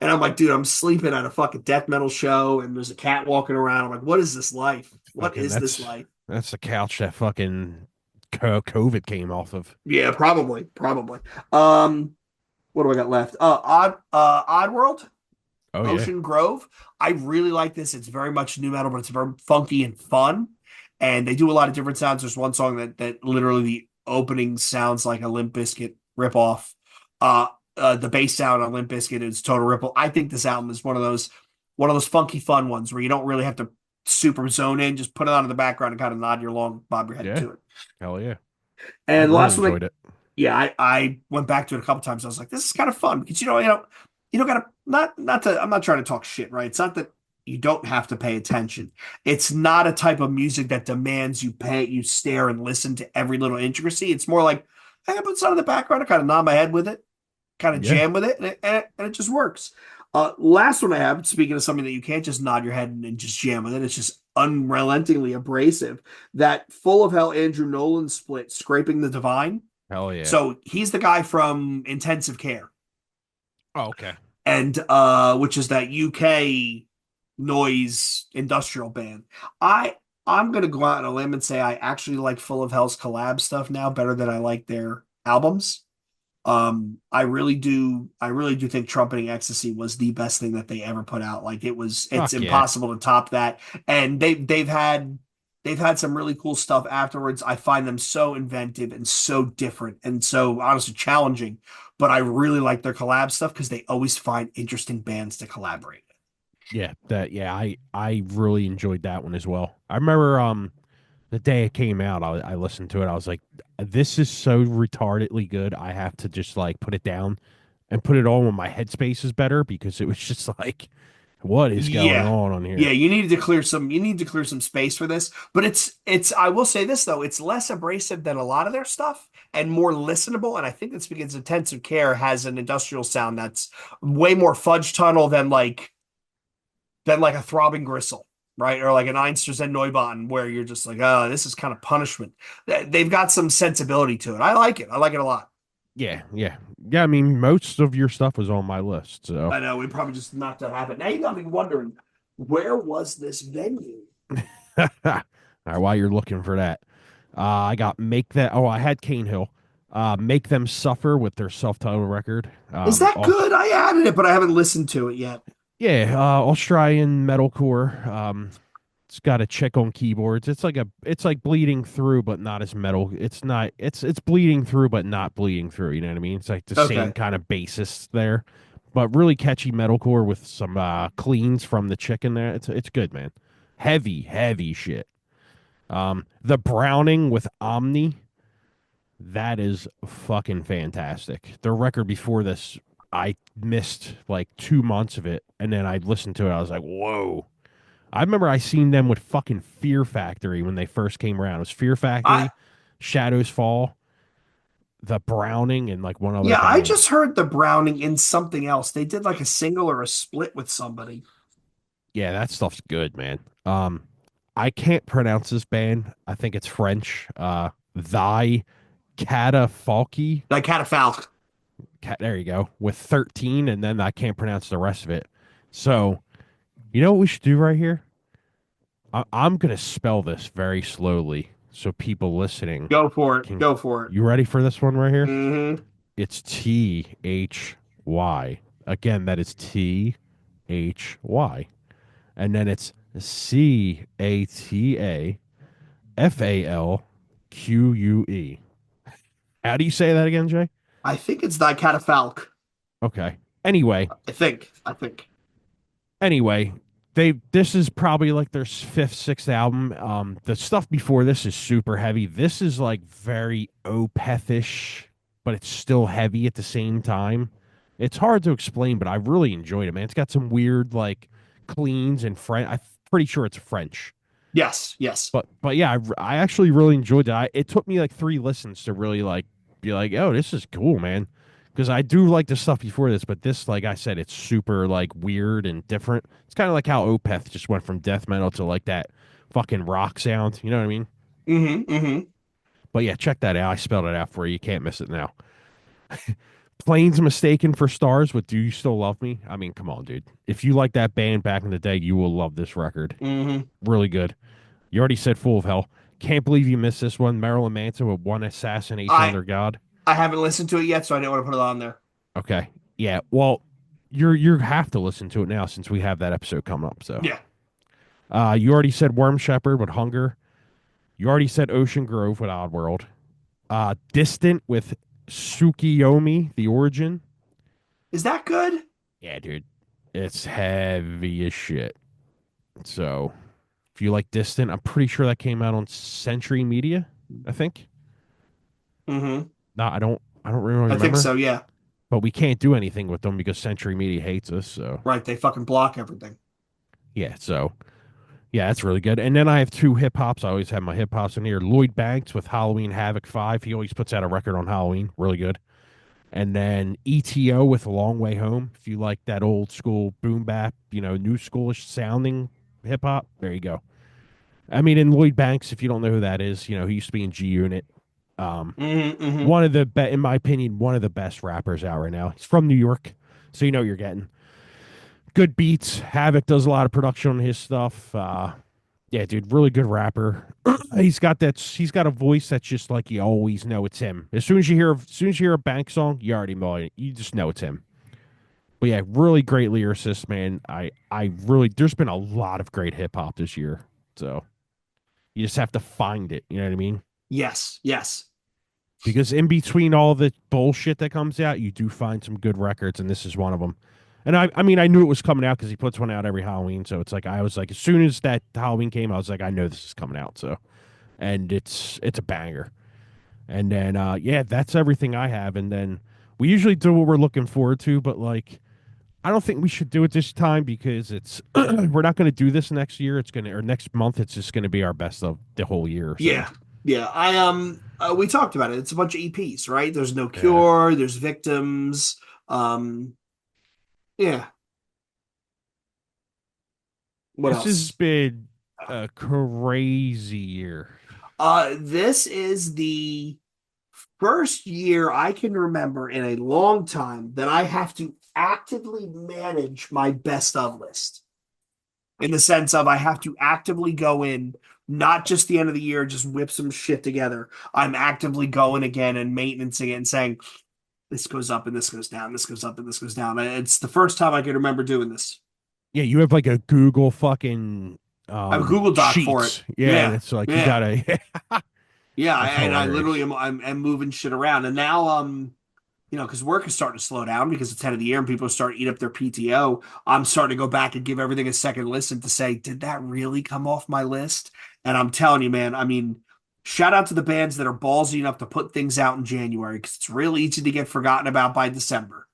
[SPEAKER 1] And I'm like, dude, I'm sleeping at a fucking death metal show, and there's a cat walking around. I'm like, what is this life? What
[SPEAKER 2] Fucking
[SPEAKER 1] is this
[SPEAKER 2] that's
[SPEAKER 1] life?
[SPEAKER 2] that's the couch that fucking COVID came off of.
[SPEAKER 1] Yeah, probably, probably. What do I got left? Odd World.
[SPEAKER 2] Oh yeah.
[SPEAKER 1] Ocean Grove. I really like this. It's very much new metal, but it's very funky and fun. And they do a lot of different sounds. There's one song that literally the opening sounds like a Limp Bizkit ripoff. Uh, the bass sound on Limp Bizkit is total ripple. I think this album is one of those funky fun ones where you don't really have to super zone in. Just put it on in the background and kind of nod your long bob your head
[SPEAKER 2] Yeah.
[SPEAKER 1] to it.
[SPEAKER 2] Hell yeah. I
[SPEAKER 1] And the
[SPEAKER 2] really
[SPEAKER 1] last one,
[SPEAKER 2] enjoyed it.
[SPEAKER 1] yeah, I went back to it a couple times. I was like, this is kind of fun because you don't gotta not to I'm not trying to talk shit, right? It's not that you don't have to pay attention. It's not a type of music that demands you stare and listen to every little intricacy. It's more like I can put something in the background, I kind of nod my head with it, kind of
[SPEAKER 2] Yeah.
[SPEAKER 1] jam with it, and it just works. Last one I have, speaking of something that you can't just nod your head and just jam with it, it's just unrelentingly abrasive. That Full of Hell Andrew Nolan split, Scraping the Divine.
[SPEAKER 2] Hell yeah.
[SPEAKER 1] So he's the guy from Intensive Care,
[SPEAKER 2] Oh, okay.
[SPEAKER 1] and which is that UK noise industrial band. I I'm gonna go out on a limb and say I actually like Full of Hell's collab stuff now better than I like their albums. I really do think Trumpeting Ecstasy was the best thing that they ever put out. Like it's
[SPEAKER 2] Fuck yeah.
[SPEAKER 1] impossible to top that. And they've had They've had some really cool stuff afterwards. I find them so inventive and so different and so honestly challenging. But I really like their collab stuff because they always find interesting bands to collaborate.
[SPEAKER 2] Yeah, I really enjoyed that one as well. I remember the day it came out, I listened to it. I was like, this is so retardedly good. I have to just like put it down and put it on when my headspace is better because it was just like, what is going
[SPEAKER 1] Yeah.
[SPEAKER 2] on
[SPEAKER 1] Yeah,
[SPEAKER 2] here?
[SPEAKER 1] you need to clear some space for this, but it's I will say this though, it's less abrasive than a lot of their stuff and more listenable, and I think it's because Intensive Care has an industrial sound that's way more fudge tunnel than like a Throbbing Gristle, right? Or like an Einstürzende Neubauten where you're just like, "Oh, this is kind of punishment." They've got some sensibility to it. I like it. I like it a lot.
[SPEAKER 2] Yeah. I mean, most of your stuff was on my list, so
[SPEAKER 1] I know we probably just knocked that happen. Now you got me wondering, where was this venue?
[SPEAKER 2] all right. While you're looking for that, I got make that. Oh, I had Cane Hill. Make them suffer with their self-titled record.
[SPEAKER 1] Is that good? I added it, but I haven't listened to it yet.
[SPEAKER 2] Yeah, Australian metalcore. It's got a chick on keyboards. It's like bleeding through, but not as metal. It's not. It's bleeding through, but not bleeding through. You know what I mean? It's like the same
[SPEAKER 1] Okay.
[SPEAKER 2] kind of basis there, but really catchy metalcore with some cleans from the chick in there. It's good, man. Heavy shit. The Browning with Omni. That is fucking fantastic. The record before this, I missed like 2 months of it, and then I listened to it. I was like, whoa. I remember I seen them with fucking Fear Factory when they first came around. It was Fear
[SPEAKER 1] I
[SPEAKER 2] Factory, Shadows Fall, the Browning, and like one other
[SPEAKER 1] Yeah, I
[SPEAKER 2] band.
[SPEAKER 1] just heard the Browning in something else. They did like a single or a split with somebody.
[SPEAKER 2] Yeah, that stuff's good, man. I can't pronounce this band. I think it's French. Thy Catafalque.
[SPEAKER 1] Like Catafalque.
[SPEAKER 2] There you go. With 13, and then I can't pronounce the rest of it. So, you know what we should do right here? I'm going to spell this very slowly so people listening
[SPEAKER 1] Go for it.
[SPEAKER 2] can.
[SPEAKER 1] Go for it.
[SPEAKER 2] You ready for this one right here?
[SPEAKER 1] Hmm.
[SPEAKER 2] It's Thy. Again, that is Thy. And then it's Catafalque. How do you say that again, Jay?
[SPEAKER 1] I think it's the Catafalque.
[SPEAKER 2] Okay. Anyway,
[SPEAKER 1] I think. I think.
[SPEAKER 2] anyway, they this is probably like their fifth, sixth album. The stuff before this is super heavy. This is like very Opethish, but it's still heavy at the same time. It's hard to explain, but I really enjoyed it, man. It's got some weird like cleans and French. I'm pretty sure it's French,
[SPEAKER 1] Yes. Yes.
[SPEAKER 2] but yeah, I actually really enjoyed it. It took me like 3 listens to really like be like, oh, this is cool, man. Because I do like the stuff before this, but this, like I said, it's super like weird and different. It's kind of like how Opeth just went from death metal to like that fucking rock sound. You know what I mean?
[SPEAKER 1] Hmm. Hmm.
[SPEAKER 2] But yeah, check that out. I spelled it out for you. You can't miss it now. Planes Mistaken for Stars with Do You Still Love Me? I mean, come on, dude. If you like that band back in the day, you will love this record.
[SPEAKER 1] Hmm.
[SPEAKER 2] Really good. You already said Full of Hell. Can't believe you missed this one. Marilyn Manson with One Assassination
[SPEAKER 1] I
[SPEAKER 2] Under God.
[SPEAKER 1] I haven't listened to it yet, so I didn't want to put it on there.
[SPEAKER 2] Okay. Yeah. Well, you have to listen to it now since we have that episode coming up. So,
[SPEAKER 1] Yeah.
[SPEAKER 2] you already said Worm Shepherd with Hunger. You already said Ocean Grove with Oddworld. Distant with Tsukiyomi, The Origin.
[SPEAKER 1] Is that good?
[SPEAKER 2] Yeah, dude. It's heavy as shit. So, if you like Distant, I'm pretty sure that came out on Century Media, I think.
[SPEAKER 1] Hmm.
[SPEAKER 2] No, I don't really
[SPEAKER 1] I think
[SPEAKER 2] remember.
[SPEAKER 1] so. Yeah.
[SPEAKER 2] But we can't do anything with them because Century Media hates us. So,
[SPEAKER 1] Right. They fucking block everything.
[SPEAKER 2] yeah, yeah, that's really good. And then I have two hip hops. I always have my hip hops in here. Lloyd Banks with Halloween Havoc 5. He always puts out a record on Halloween. Really good. And then ETO with A Long Way Home. If you like that old school boom bap, new schoolish sounding hip hop, there you go. I mean, in Lloyd Banks, if you don't know who that is, he used to be in G Unit. Um,
[SPEAKER 1] Hmm. Hmm.
[SPEAKER 2] one of the in my opinion, one of the best rappers out right now. He's from New York, so you know what you're getting. Good beats. Havoc does a lot of production on his stuff. Yeah, dude, really good rapper. He's got a voice that's just like you always know it's him. As soon as you hear a Bank song, you already know it. You just know it's him. But yeah, really great lyricist, man. I really there's been a lot of great hip hop this year. So You just have to find it. You know what I mean?
[SPEAKER 1] Yes, yes.
[SPEAKER 2] Because in between all the bullshit that comes out, you do find some good records, and this is one of them. And I mean, I knew it was coming out because he puts one out every Halloween. So it's like I was like, as soon as that Halloween came, I was like, I know this is coming out. So, and it's a banger. And then yeah, that's everything I have. And then we usually do what we're looking forward to, but like I don't think we should do it this time because it's we're not going to do this next year. It's gonna or next month. It's just going to be our best of the whole year. So
[SPEAKER 1] Yeah. Yeah. We talked about it. It's a bunch of EPs, right? There's No
[SPEAKER 2] yeah,
[SPEAKER 1] Cure, there's Victims. Um, yeah. What
[SPEAKER 2] this has
[SPEAKER 1] else?
[SPEAKER 2] been a crazy year.
[SPEAKER 1] This is the first year I can remember in a long time that I have to actively manage my best of list, in the sense of I have to actively go in, not just the end of the year, just whip some shit together. I'm actively going again and maintaining it and saying, this goes up and this goes down, this goes up and this goes down. It's the first time I can remember doing this.
[SPEAKER 2] Yeah, you have like a Google fucking
[SPEAKER 1] I have a Google Doc for it.
[SPEAKER 2] sheets. Yeah, and
[SPEAKER 1] Yeah.
[SPEAKER 2] it's like you
[SPEAKER 1] Yeah.
[SPEAKER 2] gotta.
[SPEAKER 1] Yeah.
[SPEAKER 2] That's
[SPEAKER 1] And I literally
[SPEAKER 2] hilarious.
[SPEAKER 1] am moving shit around. And now, because work is starting to slow down because it's end of the year and people are starting to eat up their PTO. I'm starting to go back and give everything a second listen to say, did that really come off my list? And I'm telling you, man, I mean, shout out to the bands that are ballsy enough to put things out in January because it's real easy to get forgotten about by December.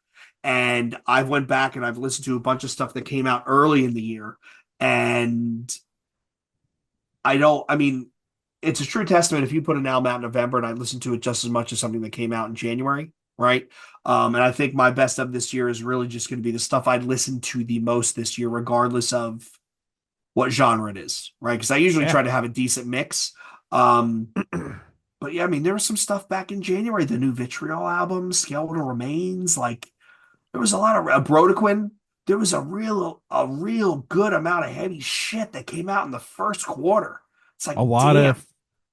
[SPEAKER 1] And I've went back and I've listened to a bunch of stuff that came out early in the year. And I mean, it's a true testament if you put an album out in November and I listen to it just as much as something that came out in January, right? And I think my best of this year is really just going to be the stuff I'd listen to the most this year, regardless of what genre it is, right? Because I usually
[SPEAKER 2] Yeah,
[SPEAKER 1] try to have a decent mix. Um, but yeah, I mean, there was some stuff back in January, the new Vitriol album, Skeletal Remains, like there was a lot of Brodequin. There was a real good amount of heavy shit that came out in the first quarter. It's
[SPEAKER 2] a
[SPEAKER 1] like,
[SPEAKER 2] lot
[SPEAKER 1] damn.
[SPEAKER 2] of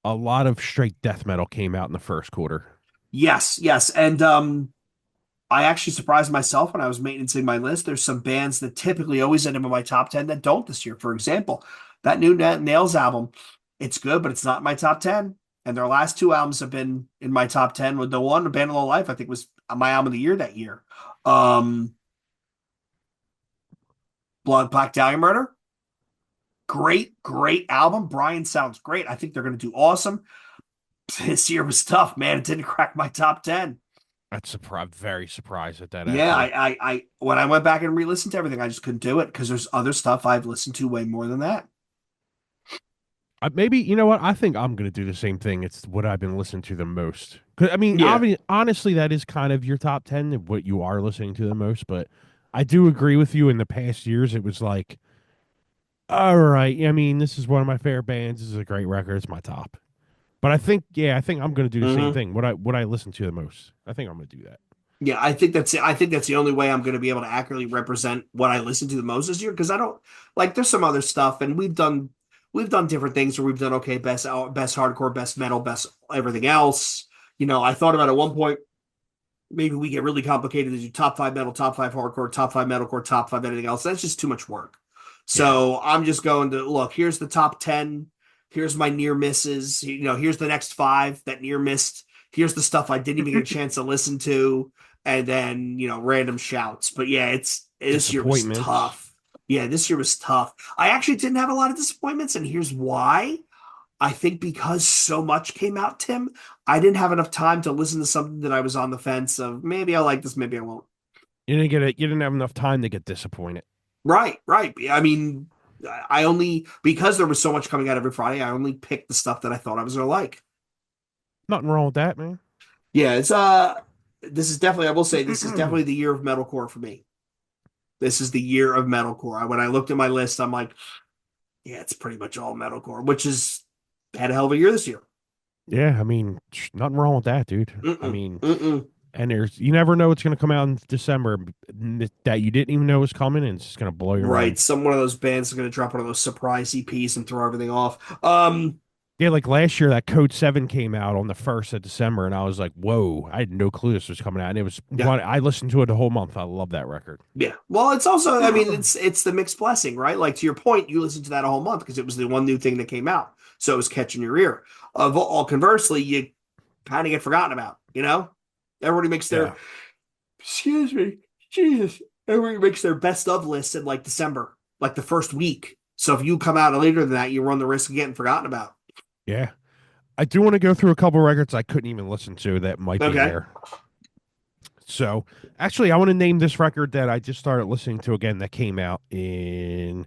[SPEAKER 2] a lot of straight death metal came out in the first quarter.
[SPEAKER 1] Yes, yes. And I actually surprised myself when I was maintaining my list. There's some bands that typically always end up in my top 10 that don't this year. For example, that new Nails album, it's good, but it's not in my top 10. And their last two albums have been in my top 10. With the one, Band of Low Life, I think was my album of the year that year. Um, Black Dahlia Murder, great, great album. Brian sounds great. I think they're going to do awesome. This year was tough, man. It didn't crack my top 10.
[SPEAKER 2] That's very surprised at that
[SPEAKER 1] Yeah,
[SPEAKER 2] actually.
[SPEAKER 1] when I went back and re-listened to everything, I just couldn't do it because there's other stuff I've listened to way more than that.
[SPEAKER 2] Maybe you know what? I think I'm gonna do the same thing. It's what I've been listening to the most. 'Cause, I mean,
[SPEAKER 1] Yeah.
[SPEAKER 2] honestly, that is kind of your top 10, what you are listening to the most. But I do agree with you. In the past years, it was like, all right. I mean, this is one of my favorite bands. This is a great record. It's my top. But I think, yeah, I think I'm gonna do the same
[SPEAKER 1] Hmm.
[SPEAKER 2] thing. What I listen to the most. I think I'm gonna do that.
[SPEAKER 1] Yeah, I think that's the only way I'm going to be able to accurately represent what I listen to the most this year because I don't like there's some other stuff and we've done different things where we've done okay, best hardcore, best metal, best everything else. I thought about at one point maybe we get really complicated to do top five metal, top five hardcore, top five metalcore, top five anything else. That's just too much work.
[SPEAKER 2] Yeah.
[SPEAKER 1] So I'm just going to look, here's the top 10. Here's my near misses. Here's the next five that near missed. Here's the stuff I didn't even get a chance to listen to. And then, random shouts. But yeah, this year was
[SPEAKER 2] Disappointments.
[SPEAKER 1] tough. Yeah, this year was tough. I actually didn't have a lot of disappointments. And here's why. I think because so much came out, Tim, I didn't have enough time to listen to something that I was on the fence of maybe I like this, maybe I won't.
[SPEAKER 2] You didn't have enough time to get disappointed.
[SPEAKER 1] Right, right. I mean, I only because there was so much coming out every Friday, I only picked the stuff that I thought I was gonna like.
[SPEAKER 2] Nothing wrong with that, man.
[SPEAKER 1] Yeah, this is definitely I will say this is definitely the year of metalcore for me. This is the year of metalcore. When I looked at my list, I'm like, yeah, it's pretty much all metalcore, which is had a hell of a year this year.
[SPEAKER 2] Yeah, I mean, nothing wrong with that, dude. I
[SPEAKER 1] Mm-mm,
[SPEAKER 2] mean,
[SPEAKER 1] mm-mm.
[SPEAKER 2] and you never know what's going to come out in December that you didn't even know was coming, and it's just going to blow your
[SPEAKER 1] Right.
[SPEAKER 2] mind.
[SPEAKER 1] Some one of those bands is going to drop one of those surprise EPs and throw everything off.
[SPEAKER 2] Yeah, like last year, that Code 7 came out on the 1st of December, and I was like, whoa, I had no clue this was coming out. And it was
[SPEAKER 1] Yeah.
[SPEAKER 2] one, I listened to it the whole month. I love that record.
[SPEAKER 1] Yeah. Well, it's also, I mean, it's the mixed blessing, right? Like to your point, you listened to that a whole month because it was the one new thing that came out. So it was catching your ear. Of all conversely, you kind of get forgotten about, you know? Everybody makes their
[SPEAKER 2] Yeah.
[SPEAKER 1] excuse me, Jesus. Everybody makes their best of lists in like December, like the first week. So if you come out later than that, you run the risk of getting forgotten about.
[SPEAKER 2] Yeah. I do want to go through a couple records I couldn't even listen to that might be
[SPEAKER 1] Okay.
[SPEAKER 2] there. So, actually, I want to name this record that I just started listening to again that came out in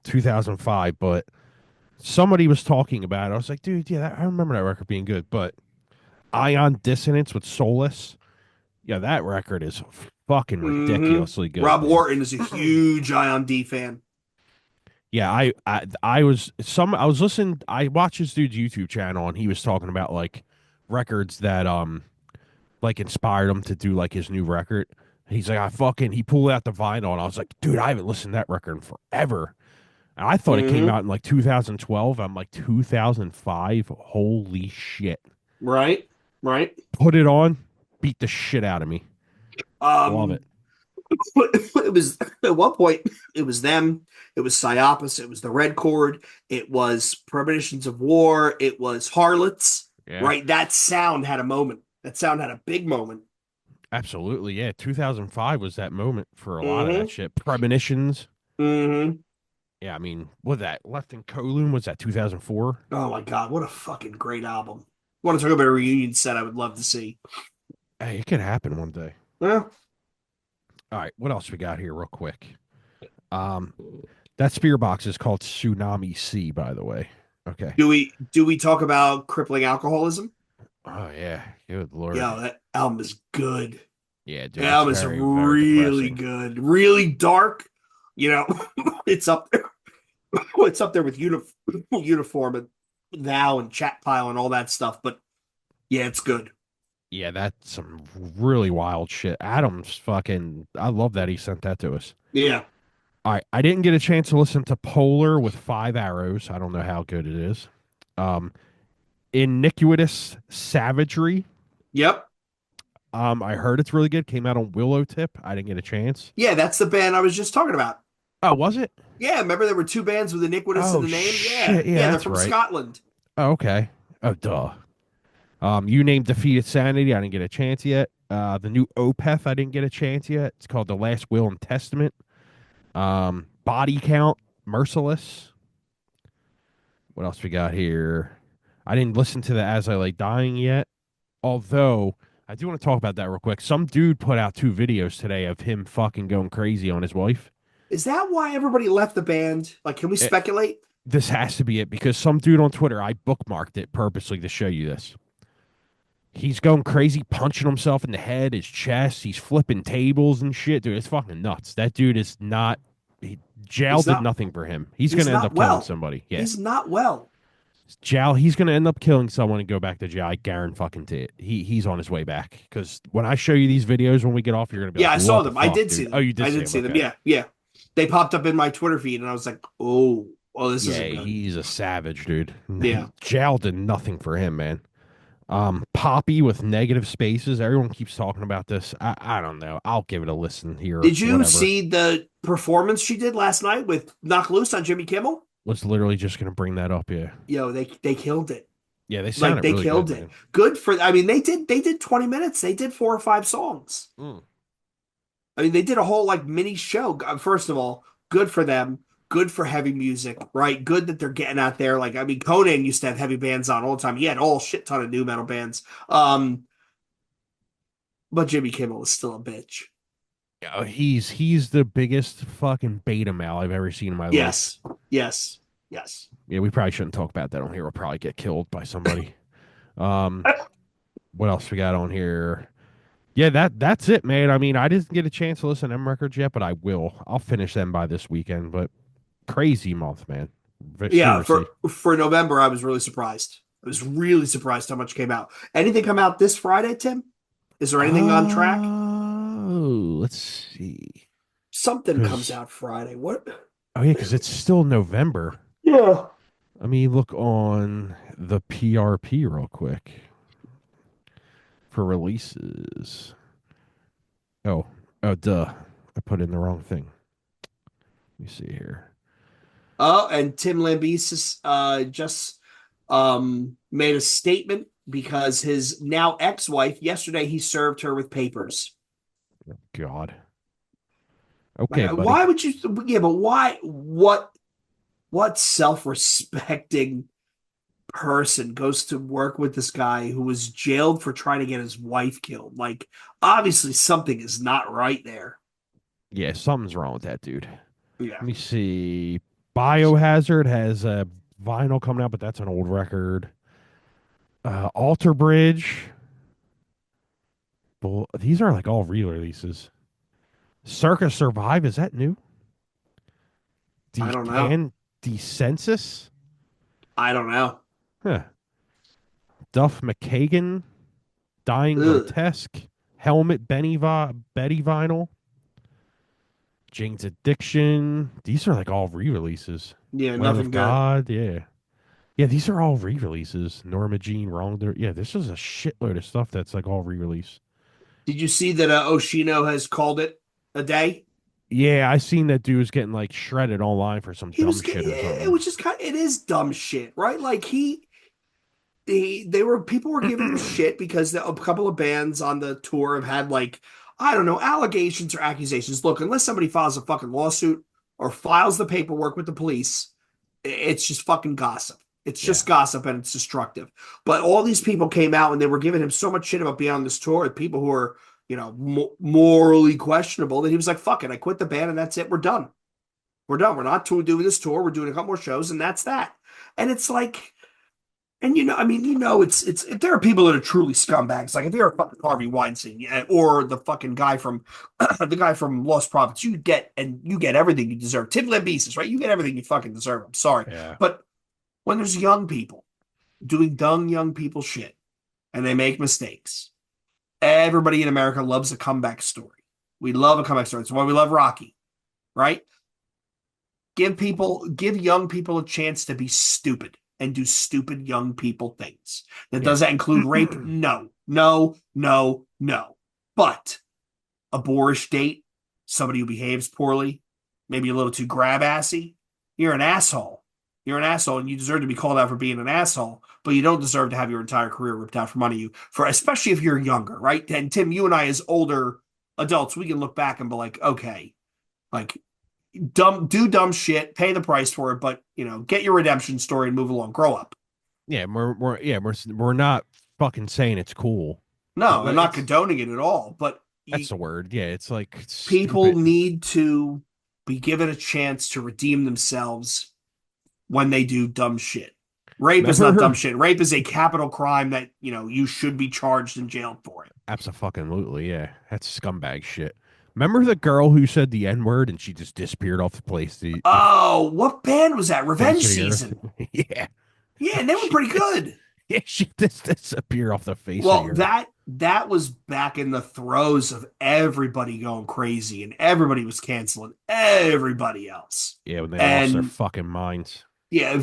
[SPEAKER 2] 2005, but somebody was talking about it. I was like, dude, yeah, I remember that record being good. But Ion Dissonance with Solus, yeah, that record is fucking
[SPEAKER 1] Mm-hmm.
[SPEAKER 2] ridiculously good,
[SPEAKER 1] Rob
[SPEAKER 2] man.
[SPEAKER 1] Wharton is a huge Ion D fan.
[SPEAKER 2] Yeah, I was listening. I watched this dude's YouTube channel, and he was talking about like records that like inspired him to do like his new record. He's like, he pulled out the vinyl, and I was like, dude, I haven't listened to that record in forever. And I thought it came
[SPEAKER 1] Mm-hmm.
[SPEAKER 2] out in like 2012. I'm like 2005. Holy shit!
[SPEAKER 1] Right. Right.
[SPEAKER 2] Put it on, beat the shit out of me. Love
[SPEAKER 1] Um,
[SPEAKER 2] it.
[SPEAKER 1] it was at one point it was them, it was Psyopus, it was the Red Chord, it was Premonitions of War, it was Harlots,
[SPEAKER 2] Yeah,
[SPEAKER 1] right? That sound had a moment. That sound had a big moment.
[SPEAKER 2] absolutely. Yeah, 2005 was that moment for a lot of that
[SPEAKER 1] Mm-hmm.
[SPEAKER 2] shit. Premonitions.
[SPEAKER 1] Mm-hmm.
[SPEAKER 2] Yeah, I mean, what that Left in Kowloon was that 2004?
[SPEAKER 1] Oh my God, what a fucking great album. Want to talk about a reunion set I would love to see.
[SPEAKER 2] Hey, it could happen one day.
[SPEAKER 1] Well,
[SPEAKER 2] All right, what else we got here, real quick? Um, that spear box is called Tsunami C, by the way. Okay.
[SPEAKER 1] do we talk about crippling alcoholism?
[SPEAKER 2] Oh yeah, good lord.
[SPEAKER 1] Yeah, that album is good.
[SPEAKER 2] Yeah, dude,
[SPEAKER 1] That
[SPEAKER 2] it's
[SPEAKER 1] album is
[SPEAKER 2] very, very
[SPEAKER 1] really
[SPEAKER 2] depressing.
[SPEAKER 1] good. Really dark. You know, it's up there. It's up there with uniform and thou and chat pile and all that stuff. But yeah, it's good.
[SPEAKER 2] Yeah, that's some really wild shit. Adam's fucking. I love that he sent that to us.
[SPEAKER 1] Yeah.
[SPEAKER 2] All right, I didn't get a chance to listen to Polar with Five Arrows. I don't know how good it is. Um, Iniquitous Savagery.
[SPEAKER 1] Yep.
[SPEAKER 2] I heard it's really good. Came out on Willow Tip. I didn't get a chance.
[SPEAKER 1] Yeah, that's the band I was just talking about.
[SPEAKER 2] Oh, was it?
[SPEAKER 1] Yeah, remember there were two bands with Iniquitous in
[SPEAKER 2] Oh
[SPEAKER 1] the name? Yeah.
[SPEAKER 2] shit! Yeah,
[SPEAKER 1] Yeah, they're
[SPEAKER 2] that's
[SPEAKER 1] from
[SPEAKER 2] right.
[SPEAKER 1] Scotland.
[SPEAKER 2] Oh, okay. Oh, duh. You named Defeated Sanity. I didn't get a chance yet. The new Opeth. I didn't get a chance yet. It's called The Last Will and Testament. Body Count. Merciless. What else we got here? I didn't listen to the As I Lay Dying yet. Although I do want to talk about that real quick. Some dude put out two videos today of him fucking going crazy on his wife.
[SPEAKER 1] Is that why everybody left the band? Like, can we
[SPEAKER 2] It,
[SPEAKER 1] speculate?
[SPEAKER 2] this has to be it because some dude on Twitter, I bookmarked it purposely to show you this. He's going crazy, punching himself in the head, his chest. He's flipping tables and shit, dude. It's fucking nuts. That dude is not. Jail
[SPEAKER 1] He's
[SPEAKER 2] did
[SPEAKER 1] not
[SPEAKER 2] nothing for him. He's
[SPEAKER 1] he's
[SPEAKER 2] gonna end
[SPEAKER 1] not
[SPEAKER 2] up killing
[SPEAKER 1] well.
[SPEAKER 2] somebody. Yeah,
[SPEAKER 1] He's not well.
[SPEAKER 2] jail. He's gonna end up killing someone and go back to jail. I guarantee fucking it. He's on his way back. Because when I show you these videos when we get off, you're gonna be
[SPEAKER 1] Yeah,
[SPEAKER 2] like,
[SPEAKER 1] I saw
[SPEAKER 2] "What the
[SPEAKER 1] them. I
[SPEAKER 2] fuck,
[SPEAKER 1] did see
[SPEAKER 2] dude?" Oh,
[SPEAKER 1] them.
[SPEAKER 2] you did
[SPEAKER 1] I
[SPEAKER 2] see
[SPEAKER 1] did
[SPEAKER 2] him.
[SPEAKER 1] see them.
[SPEAKER 2] Okay.
[SPEAKER 1] Yeah, yeah. They popped up in my Twitter feed, and I was like, oh, this
[SPEAKER 2] Yeah,
[SPEAKER 1] isn't good.
[SPEAKER 2] he's a savage, dude.
[SPEAKER 1] Yeah.
[SPEAKER 2] Jail did nothing for him, man. Poppy with negative spaces. Everyone keeps talking about this. I don't know. I'll give it a listen here.
[SPEAKER 1] Did you
[SPEAKER 2] Whatever.
[SPEAKER 1] see the performance she did last night with Knock Loose on Jimmy Kimmel?
[SPEAKER 2] Was literally just gonna bring that up. Yeah.
[SPEAKER 1] Yo, they killed it.
[SPEAKER 2] Yeah, they
[SPEAKER 1] Like
[SPEAKER 2] sounded
[SPEAKER 1] they
[SPEAKER 2] really good,
[SPEAKER 1] killed it.
[SPEAKER 2] man.
[SPEAKER 1] Good for. I mean, they did 20 minutes. They did 4 or 5 songs.
[SPEAKER 2] Mm.
[SPEAKER 1] I mean, they did a whole like mini show. First of all, good for them. Good for heavy music, right? Good that they're getting out there. Like, I mean, Conan used to have heavy bands on all the time. He had all shit ton of new metal bands. But Jimmy Kimmel is still a bitch.
[SPEAKER 2] Yeah, he's the biggest fucking beta male I've ever seen in my life.
[SPEAKER 1] Yes, yes, yes.
[SPEAKER 2] Yeah, we probably shouldn't talk about that on here. We'll probably get killed by somebody. Um, what else we got on here? Yeah, that's it, man. I mean, I didn't get a chance to listen to them records yet, but I will. I'll finish them by this weekend. But crazy month, man.
[SPEAKER 1] Yeah,
[SPEAKER 2] Seriously.
[SPEAKER 1] for November, I was really surprised. I was really surprised how much came out. Anything come out this Friday, Tim? Is there anything on track?
[SPEAKER 2] Oh, let's see.
[SPEAKER 1] Something comes
[SPEAKER 2] Because
[SPEAKER 1] out Friday. What?
[SPEAKER 2] oh yeah, because it's still November.
[SPEAKER 1] Yeah.
[SPEAKER 2] Let me look on the PRP real quick for releases. Oh, oh, duh. I put in the wrong thing. Let me see here.
[SPEAKER 1] Oh, and Tim Lambesis just made a statement because his now ex-wife, yesterday he served her with papers.
[SPEAKER 2] God.
[SPEAKER 1] Like,
[SPEAKER 2] Okay, buddy.
[SPEAKER 1] why would you? Yeah, but why? What self-respecting person goes to work with this guy who was jailed for trying to get his wife killed? Like, obviously something is not right there.
[SPEAKER 2] Yeah, something's wrong with that dude.
[SPEAKER 1] Yeah.
[SPEAKER 2] Let me see. Biohazard has a vinyl coming out, but that's an old record. Alter Bridge. These are like all re-releases. Circus Survive, is that new?
[SPEAKER 1] I don't know.
[SPEAKER 2] Decensus?
[SPEAKER 1] I don't know.
[SPEAKER 2] Huh. Duff McKagan, Dying
[SPEAKER 1] Ugh.
[SPEAKER 2] Grotesque, Helmet Betty Vinyl, Jane's Addiction. These are like all re-releases.
[SPEAKER 1] Yeah,
[SPEAKER 2] Lamb of
[SPEAKER 1] nothing good.
[SPEAKER 2] God, yeah. Yeah, these are all re-releases. Norma Jean, Wrongdoer. Yeah, this is a shitload of stuff that's like all re-release.
[SPEAKER 1] Did you see that Oshino has called it a day?
[SPEAKER 2] Yeah, I seen that dude was getting like shredded online for some
[SPEAKER 1] He
[SPEAKER 2] dumb
[SPEAKER 1] was
[SPEAKER 2] shit or
[SPEAKER 1] it
[SPEAKER 2] something.
[SPEAKER 1] was just kind of, it is dumb shit, right? Like they were people were giving him shit because a couple of bands on the tour have had like I don't know allegations or accusations. Look, unless somebody files a fucking lawsuit or files the paperwork with the police, it's just fucking gossip. It's just
[SPEAKER 2] Yeah.
[SPEAKER 1] gossip and it's destructive. But all these people came out and they were giving him so much shit about being on this tour with people who are, morally questionable that he was like, fuck it, I quit the band and that's it. We're done. We're done. We're not doing this tour. We're doing a couple more shows and that's that. And it's like, and I mean, it's if there are people that are truly scumbags, like if you're a fucking Harvey Weinstein or the fucking guy from the guy from Lost Prophets, you get everything you deserve. Tim Lambesis, right? You get everything you fucking deserve. I'm sorry,
[SPEAKER 2] Yeah.
[SPEAKER 1] but when there's young people doing dumb young people shit and they make mistakes, everybody in America loves a comeback story. We love a comeback story. That's why we love Rocky, right? Give young people a chance to be stupid and do stupid young people things. That
[SPEAKER 2] Yeah.
[SPEAKER 1] does that include rape? No, no, no, no. But a boorish date, somebody who behaves poorly, maybe a little too grab assy, you're an asshole. You're an asshole, and you deserve to be called out for being an asshole. But you don't deserve to have your entire career ripped out from under you. For especially if you're younger, right? And Tim, you and I, as older adults, we can look back and be like, okay, like do dumb shit, pay the price for it, but get your redemption story and move along. Grow up.
[SPEAKER 2] Yeah, we're not fucking saying it's cool.
[SPEAKER 1] No, I'm not
[SPEAKER 2] It's
[SPEAKER 1] condoning it at all, but
[SPEAKER 2] that's the word. Yeah, it's like
[SPEAKER 1] people
[SPEAKER 2] stupid.
[SPEAKER 1] need to be given a chance to redeem themselves when they do dumb shit. Rape is not dumb
[SPEAKER 2] Remember?
[SPEAKER 1] shit. Rape is a capital crime that, you should be charged and jailed for it.
[SPEAKER 2] Absolutely, yeah. That's scumbag shit. Remember the girl who said the N word and she just disappeared off the
[SPEAKER 1] Oh, what band was that?
[SPEAKER 2] face
[SPEAKER 1] Revenge
[SPEAKER 2] of the earth?
[SPEAKER 1] Season.
[SPEAKER 2] Yeah,
[SPEAKER 1] Yeah, and they were
[SPEAKER 2] she
[SPEAKER 1] pretty good.
[SPEAKER 2] yeah she just disappeared off the face of the
[SPEAKER 1] Well,
[SPEAKER 2] earth.
[SPEAKER 1] that was back in the throes of everybody going crazy and everybody was canceling everybody else.
[SPEAKER 2] Yeah, when they lost their
[SPEAKER 1] And
[SPEAKER 2] fucking minds.
[SPEAKER 1] yeah,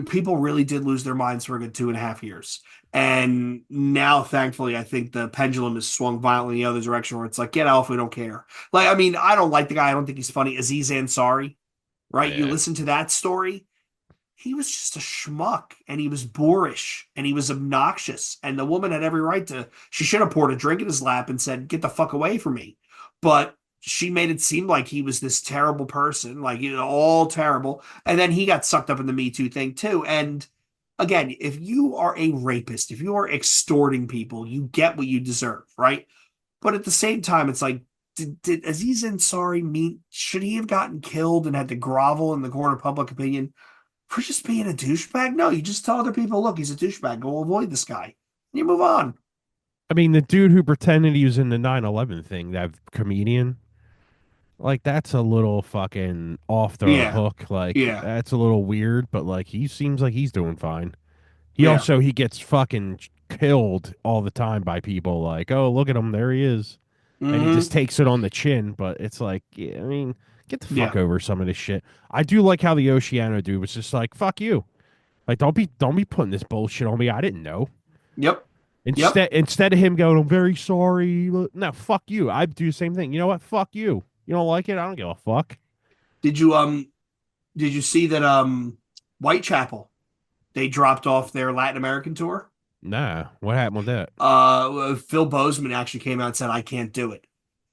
[SPEAKER 1] people really did lose their minds for a good 2.5 years. And now, thankfully, I think the pendulum has swung violently in the other direction where it's like, get off, we don't care. Like, I mean, I don't like the guy. I don't think he's funny. Aziz Ansari, right? You
[SPEAKER 2] Yeah,
[SPEAKER 1] listen to that story. He was just a schmuck and he was boorish and he was obnoxious. And the woman had every right to, she should have poured a drink in his lap and said, get the fuck away from me. But she made it seem like he was this terrible person, like, all terrible. And then he got sucked up in the Me Too thing too. And again, if you are a rapist, if you are extorting people, you get what you deserve, right? But at the same time, it's like, did Aziz Ansari mean, should he have gotten killed and had to grovel in the court of public opinion for just being a douchebag? No, you just tell other people, look, he's a douchebag. Go avoid this guy. And you move on.
[SPEAKER 2] I mean the dude who pretended he was in the 9/11 thing, that comedian. Like that's a little fucking off the
[SPEAKER 1] Yeah.
[SPEAKER 2] hook. Like
[SPEAKER 1] Yeah.
[SPEAKER 2] that's a little weird, but like he seems like he's doing fine.
[SPEAKER 1] Yeah.
[SPEAKER 2] He gets fucking killed all the time by people like, "Oh, look at him, there he is." And he just
[SPEAKER 1] Hmm.
[SPEAKER 2] takes it on the chin, but it's like, yeah, I mean, get the fuck
[SPEAKER 1] Yeah.
[SPEAKER 2] over some of this shit. I do like how the Oceano dude was just like, "Fuck you." Like, don't be putting this bullshit on me. I didn't know.
[SPEAKER 1] Yep. Yep.
[SPEAKER 2] Instead of him going, I'm very sorry. No, fuck you. I'd do the same thing. You know what? Fuck you. You don't like it? I don't give a fuck.
[SPEAKER 1] Did you did you see that Whitechapel, they dropped off their Latin American tour?
[SPEAKER 2] Nah. What happened with that?
[SPEAKER 1] Phil Bozeman actually came out and said, I can't do it.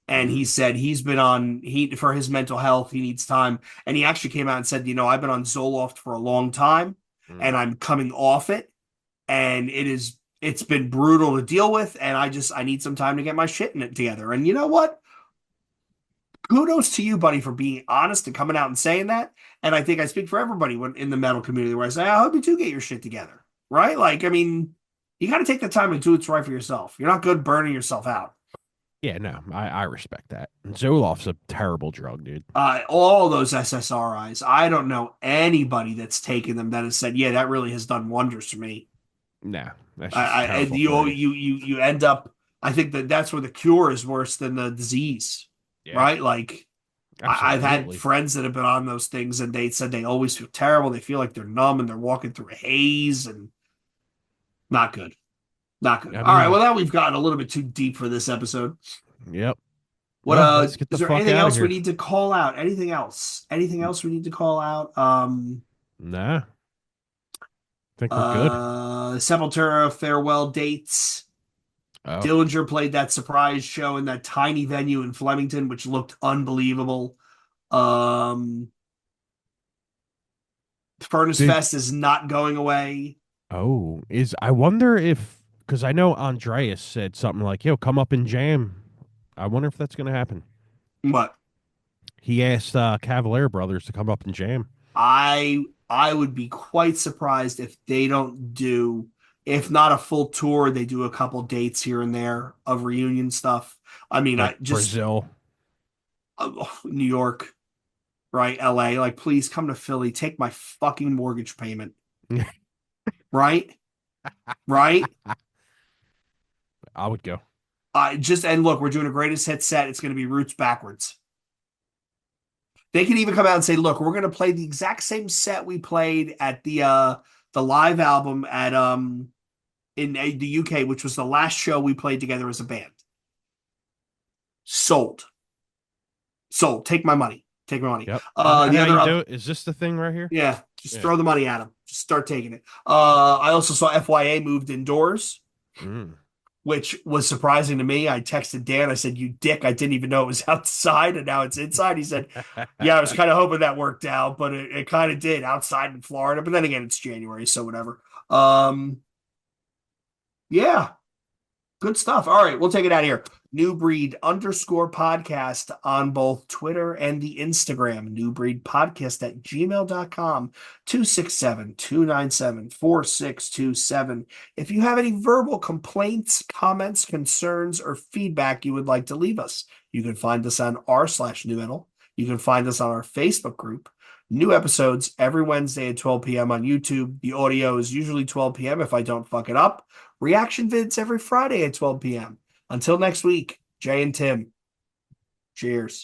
[SPEAKER 1] And he
[SPEAKER 2] Mm,
[SPEAKER 1] said he's been on he for his mental health, he needs time. And he actually came out and said, I've been on Zoloft for a long time
[SPEAKER 2] mm.
[SPEAKER 1] and I'm coming off it. And it's been brutal to deal with. And I need some time to get my shit in it together. And you know what? Kudos to you, buddy, for being honest and coming out and saying that. And I think I speak for everybody when in the metal community where I say, I hope you do get your shit together. Right? Like, I mean, you got to take the time to do what's right for yourself. You're not good burning yourself out.
[SPEAKER 2] Yeah, no, I respect that. Zoloft's a terrible drug, dude.
[SPEAKER 1] All those SSRIs, I don't know anybody that's taken them that has said, yeah, that really has done wonders for me.
[SPEAKER 2] Nah, that's just
[SPEAKER 1] And
[SPEAKER 2] terrible for you.
[SPEAKER 1] you end up, I think that's where the cure is worse than the disease,
[SPEAKER 2] Yeah,
[SPEAKER 1] right? Like, I've had
[SPEAKER 2] absolutely.
[SPEAKER 1] friends that have been on those things and they said they always feel terrible. They feel like they're numb and they're walking through a haze and not good. Not good.
[SPEAKER 2] I
[SPEAKER 1] All right. Well,
[SPEAKER 2] mean,
[SPEAKER 1] now we've gotten a little bit too deep for this episode.
[SPEAKER 2] yep.
[SPEAKER 1] What
[SPEAKER 2] Well, let's get
[SPEAKER 1] is
[SPEAKER 2] the
[SPEAKER 1] there
[SPEAKER 2] fuck
[SPEAKER 1] anything
[SPEAKER 2] out of
[SPEAKER 1] else we
[SPEAKER 2] here.
[SPEAKER 1] need to call out? Anything else? Anything else we need to call out?
[SPEAKER 2] Nah, I think we're good.
[SPEAKER 1] Sepultura farewell dates.
[SPEAKER 2] Oh,
[SPEAKER 1] Dillinger played that surprise show in that tiny venue in Flemington, which looked unbelievable. Um, Furnace
[SPEAKER 2] did
[SPEAKER 1] Fest is not going away.
[SPEAKER 2] I wonder if because I know Andreas said something like, "Yo, come up and jam." I wonder if that's gonna happen.
[SPEAKER 1] But
[SPEAKER 2] He asked Cavalier Brothers to come up and jam.
[SPEAKER 1] I would be quite surprised if they don't do, if not a full tour, they do a couple dates here and there of reunion stuff. I mean,
[SPEAKER 2] Like
[SPEAKER 1] I just
[SPEAKER 2] Brazil.
[SPEAKER 1] New York, right? LA, like please come to Philly, take my fucking mortgage payment, right? Right?
[SPEAKER 2] I would go.
[SPEAKER 1] And look, we're doing a greatest hit set. It's going to be roots backwards. They can even come out and say, "Look, we're going to play the exact same set we played at the live album at in the UK, which was the last show we played together as a band. Sold, sold. Take my money. Take my money.
[SPEAKER 2] Yep. How,
[SPEAKER 1] The
[SPEAKER 2] how
[SPEAKER 1] other
[SPEAKER 2] you do it? Is this the thing right here?
[SPEAKER 1] yeah, just
[SPEAKER 2] Yeah.
[SPEAKER 1] throw the money at them. Just start taking it. I also saw FYA moved indoors,
[SPEAKER 2] Mm.
[SPEAKER 1] which was surprising to me. I texted Dan. I said, "You dick! I didn't even know it was outside, and now it's inside." He said, "Yeah, I was kind of hoping that worked out, but it kind of did outside in Florida. But then again, it's January, so whatever." Yeah, good stuff. All right, we'll take it out of here. New Breed _ podcast on both Twitter and the Instagram. New Breed podcast at gmail.com, 267-297-4627. If you have any verbal complaints, comments, concerns, or feedback you would like to leave us, you can find us on r/new metal. You can find us on our Facebook group. New episodes every Wednesday at 12 p.m. on YouTube. The audio is usually 12 p.m. if I don't fuck it up. Reaction vids every Friday at 12 p.m. Until next week, Jay and Tim, cheers.